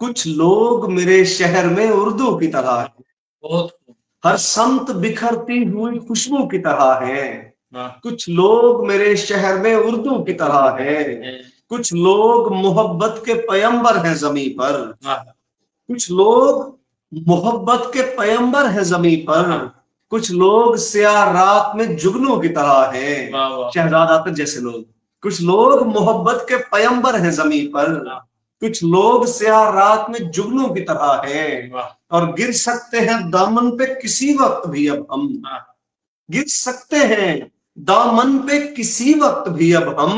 कुछ लोग मेरे शहर में उर्दू की तरह है। बहुत खूब, हर समत बिखरती हुई खुशबू की तरह है। वाह कुछ लोग मेरे शहर में उर्दू की तरह है। कुछ लोग मोहब्बत के पैगंबर हैं जमी पर। वाह कुछ लोग मोहब्बत के पैगंबर हैं जमी पर। कुछ लोग स्याह रात में जुगनू की तरह हैं। वाह वाह, शहजाद आतिफ जैसे लोग। कुछ लोग मोहब्बत के पैगंबर हैं जमी पर। कुछ लोग स्याह रात में जुगनू की तरह हैं। वाह और गिर सकते हैं दामन पे किसी वक्त भी अब हम। वाह, गिर सकते हैं दामन पे किसी वक्त भी अब हम।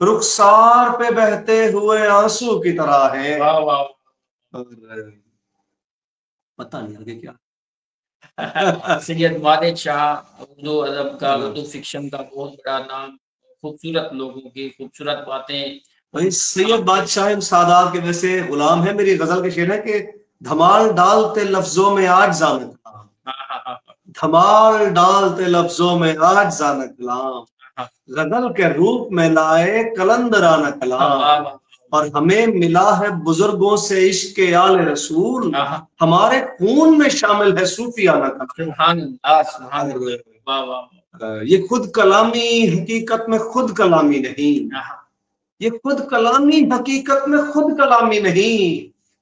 रुखसार पे बहते हुए आंसू की तरह है। वाह वाह। और पता नहीं आगे क्या। सैयद माजिद शाह उर्दू अदब का, उर्दू फिक्शन का बहुत बड़ा नाम, खूबसूरत लोगों की खूबसूरत बातें। भाई सैयद बादशाह सादात के वैसे गुलाम है। मेरी गजल के शेर है कि धमाल डालते लफ्जों में आज जाने कलाम। हाँ, धमाल डालते लफ्जों में आज जाने कलाम। गजल के रूप में लाए कलंदराना कलाम। और हमें मिला है बुजुर्गों से इश्क आले रसूल। हमारे खून में शामिल है सूफियाना कलाम। ये खुद कलामी हकीकत में खुद कलामी नहीं। ये खुद कलामी हकीकत में खुद कलामी नहीं।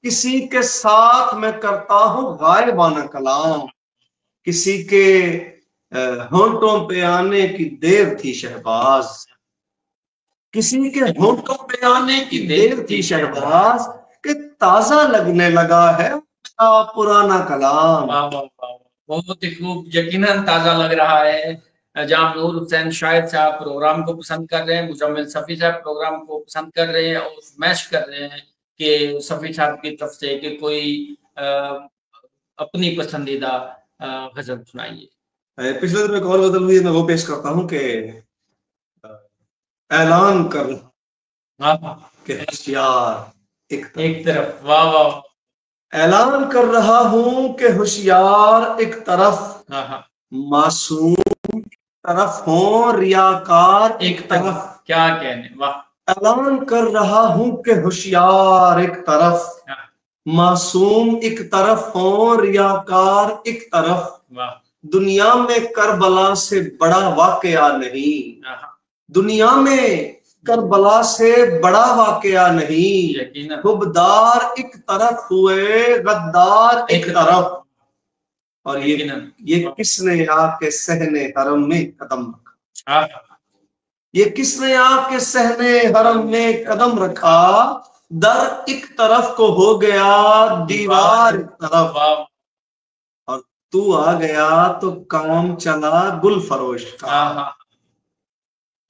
किसी के साथ मैं करता हूं गायबाना कलाम। किसी के होंठों पे आने की देर थी शहबाज। किसी के होंठों पे आने की देर थी शहबाज कि ताजा लगने लगा है पुराना कलाम। वाह वाह वाह, बहुत ही खूब, यकीनन ताजा लग रहा है। जहाँ नूर हुसैन शाहिद साहब प्रोग्राम को पसंद कर रहे हैं, मुजम्मिल सफी साहब प्रोग्राम को पसंद कर रहे हैं और फरमाइश कर रहे हैं कि सफी साहब की तरफ से कि कोई अपनी पसंदीदा गजल सुनाइए। पिछले दिन में एक और गजल हुई है, मैं वो पेश करता हूँ कि ऐलान कर कि होशियार एक तरफ, वाह वाह, ऐलान कर रहा हूं कि होशियार एक तरफ, मासूम तरफ हो रियाकार एक तरफ। क्या कहने, वाह। ऐलान कर रहा हूं कि होशियार एक तरफ, मासूम एक तरफ हो रियाकार एक तरफ। दुनिया में करबला से बड़ा वाकया नहीं। दुनिया में करबला से बड़ा वाकया नहीं। खुबदार एक तरफ हुए गद्दार एक तरफ। और ये किसने आके सहने हरम में कदम रखा। ये किसने आके सहने हरम में कदम रखा। दर एक तरफ को हो गया दीवार एक तरफ। और तू आ गया तो काम चला गुल फरोश का।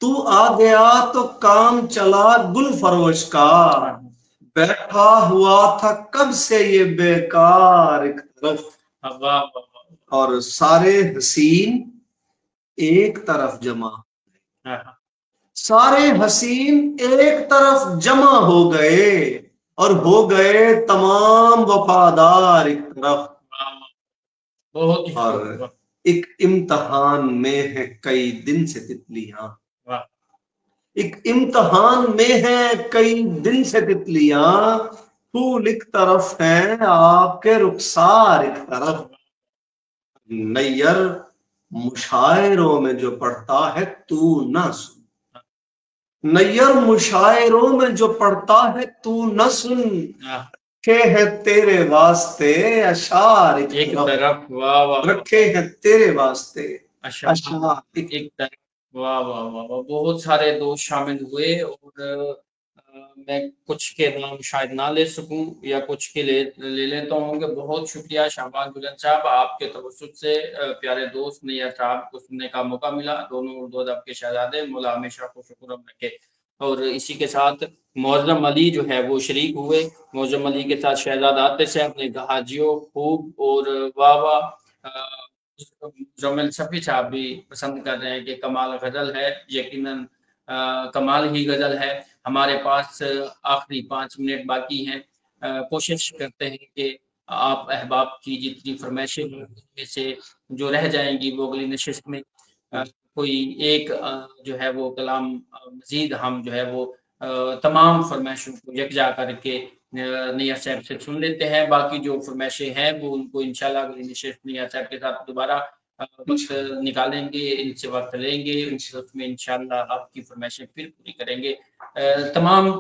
तू आ गया तो काम चला गुल फरोश का। बैठा हुआ था कब से ये बेकार एक तरफ। और सारे हसीन एक तरफ जमा, सारे हसीन एक तरफ जमा हो गए और हो गए तमाम वफादार एक तरफ। बहुत ही और एक इम्तिहान में है कई दिन से तितलियां, एक इम्तिहान में है कई दिन से तितलियां, फूल एक तरफ है आपके रुखसार एक तरफ। नैयर मुशायरों में जो पढ़ता है तू ना सुन, नैयर मुशायरों में जो पढ़ता है तू न सुन, रखे है तेरे वास्ते अशार एक तरफ, वाह वाह, रखे है तेरे वास्ते अशार एक तरफ। वाह वाह वाह वाह, बहुत सारे दोस्त शामिल हुए और मैं कुछ के नाम शायद ना ले सकूं या कुछ के ले लेता हूँ। बहुत शुक्रिया शाहबाज बुलंद साहब, आपके तवज्जुह से प्यारे दोस्त नैयर साहब को सुनने का मौका मिला। दोनों उर्दू अदब के शहजादे, मौला हमेशा खुश खुर्रम रखे। और इसी के साथ मौज़म अली जो है वो शरीक हुए। मौज़म अली के साथ शहजादा आतिश साहब ने कहा जियो खूब, और वाह वाह। जमल शफी साहब भी पसंद कर रहे हैं कि कमाल गजल है, यकीनन कमाल ही गजल है। हमारे पास आखिरी 5 मिनट बाकी हैं। कोशिश करते हैं कि आप अहबाब की जितनी फरमाइशें उनमें से जो रह जाएंगी वो अगली नशिस्त में कोई एक जो है वो कलाम मजीद हम जो है वो तमाम फरमाइशों को यकजा करके नैयर साहब से सुन लेते हैं। बाकी जो फरमाइशें हैं वो उनको इंशाल्लाह अगली नशिस्त नैयर साहब के साथ दोबारा वक्त निकालेंगे, इनसे वक्त लेंगे, उसमें इंशाल्लाह आपकी फरमाइशें फिर पूरी करेंगे। तमाम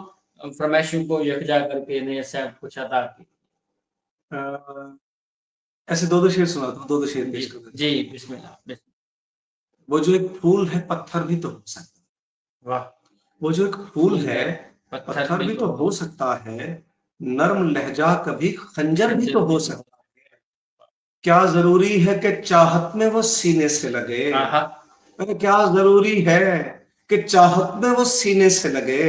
फरमाइशों को यकजा करके नैयर साहब कुछ अता की। ऐसे दो शेर सुनाता हूँ, दो शेर पेश कर जी बिस्मिल्लाह। वो जो एक फूल है पत्थर भी तो हो सकता है, वाह। वो जो एक फूल है पत्थर भी तो हो सकता है, नर्म लहजा कभी खंजर भी तो हो सकता है। क्या जरूरी है कि चाहत में वो सीने से लगे, अरे क्या जरूरी है कि चाहत में वो सीने से लगे,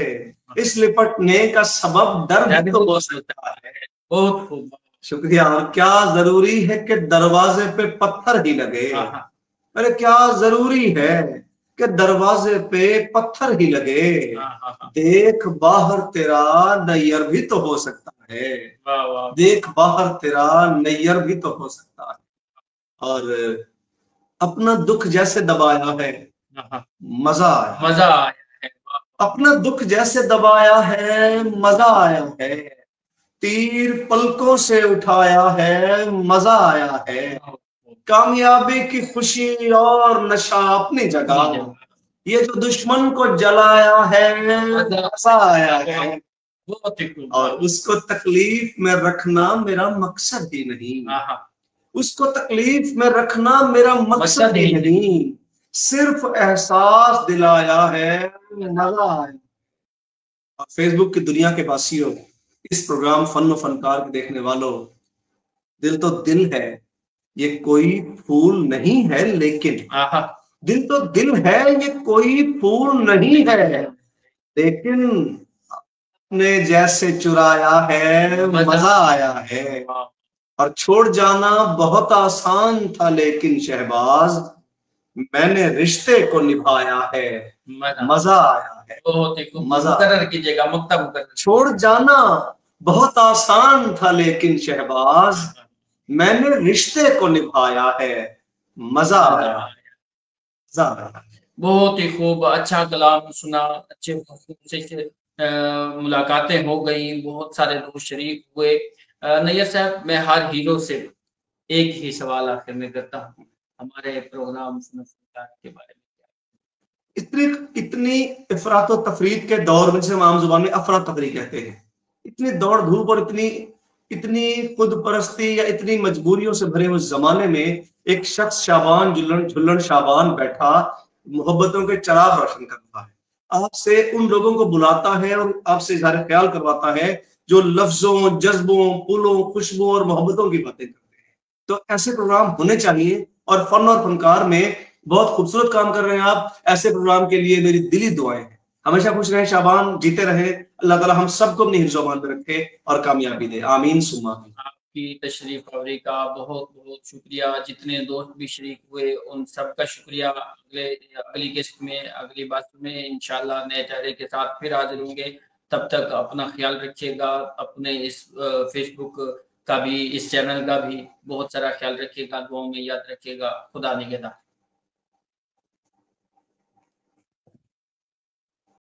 इस लिपटने का सबब डर भी तो हो सकता है। बहुत खूब, शुक्रिया। और क्या जरूरी है कि दरवाजे पे पत्थर ही लगे, अरे क्या जरूरी है कि दरवाजे पे पत्थर ही लगे, देख बाहर तेरा नैयर भी तो हो सकता है, देख बाहर तेरा नैयर भी तो हो सकता है। और अपना दुख जैसे दबाया है मजा आया है, अपना दुख जैसे दबाया है मजा आया है, तीर पलकों से उठाया है मजा आया है, कामयाबी की खुशी और नशा अपनी जगह, ये जो दुश्मन को जलाया है मजा आया है, और उसको तकलीफ में रखना मेरा मकसद ही नहीं, उसको तकलीफ में रखना मेरा मकसद ही नहीं, सिर्फ एहसास दिलाया है मजा आया। और फेसबुक की दुनिया के वासियों, इस प्रोग्राम फन और फनकार के देखने वालों, दिल तो दिल है, ये कोई फूल नहीं है, लेकिन दिल तो दिल है, ये कोई फूल नहीं है, लेकिन अपने जैसे चुराया है मजा आया है। और छोड़ जाना बहुत आसान था लेकिन शहबाज, मैंने रिश्ते को निभाया है मजा आया है, मजा कीजिएगा मुक्ता। छोड़ जाना बहुत आसान था लेकिन शहबाज, मैंने रिश्ते को निभाया है मजा आया है। बहुत ही खूब, अच्छा कलाम सुना, अच्छे से मुलाकातें हो गई, बहुत सारे लोग शरीक हुए। नैयर साहब, मैं हर हीरो से एक ही सवाल आखिर में करता हूँ, हमारे प्रोग्राम के बारे में। इतनी इफरात और तफरीद के दौर में, से आम जुबान में अफरा तफरी कहते हैं, इतनी दौड़ धूप और इतनी खुद परस्ती या इतनी मजबूरियों से भरे हुए जमाने में एक शख्स शाबान झुल्लन शाबान बैठा मोहब्बतों के चराग रोशन कर रहा है, आपसे उन लोगों को बुलाता है और आपसे इज़हार ख्याल करवाता है जो लफ्जों, जज्बों, फूलों, खुशबू और मोहब्बतों की बातें करते हैं। तो ऐसे प्रोग्राम होने चाहिए, और फन और फनकार में बहुत खूबसूरत काम कर रहे हैं आप। ऐसे प्रोग्राम के लिए मेरी दिली दुआएं हैं, हमेशा खुश रहे, शाबान जीते रहे, अल्लाह ताला हम सबको अपनी हिफ्ज़-ओ-अमान में रखे और कामयाबी दे, आमीन सुम्मा आमीन। आपकी तशरीफ आवरी का बहुत बहुत शुक्रिया। जितने दोस्त भी शरीक हुए उन सबका शुक्रिया। अगली किस्त में, अगली बात में इंशाल्लाह नए चेहरे के साथ फिर हाजिर होंगे। तब तक अपना ख्याल रखिएगा। अपने इस फेसबुक का भी, इस चैनल का भी बहुत सारा ख्याल रखिएगा, दुआओं में याद रखिएगा। खुदा निगहबान।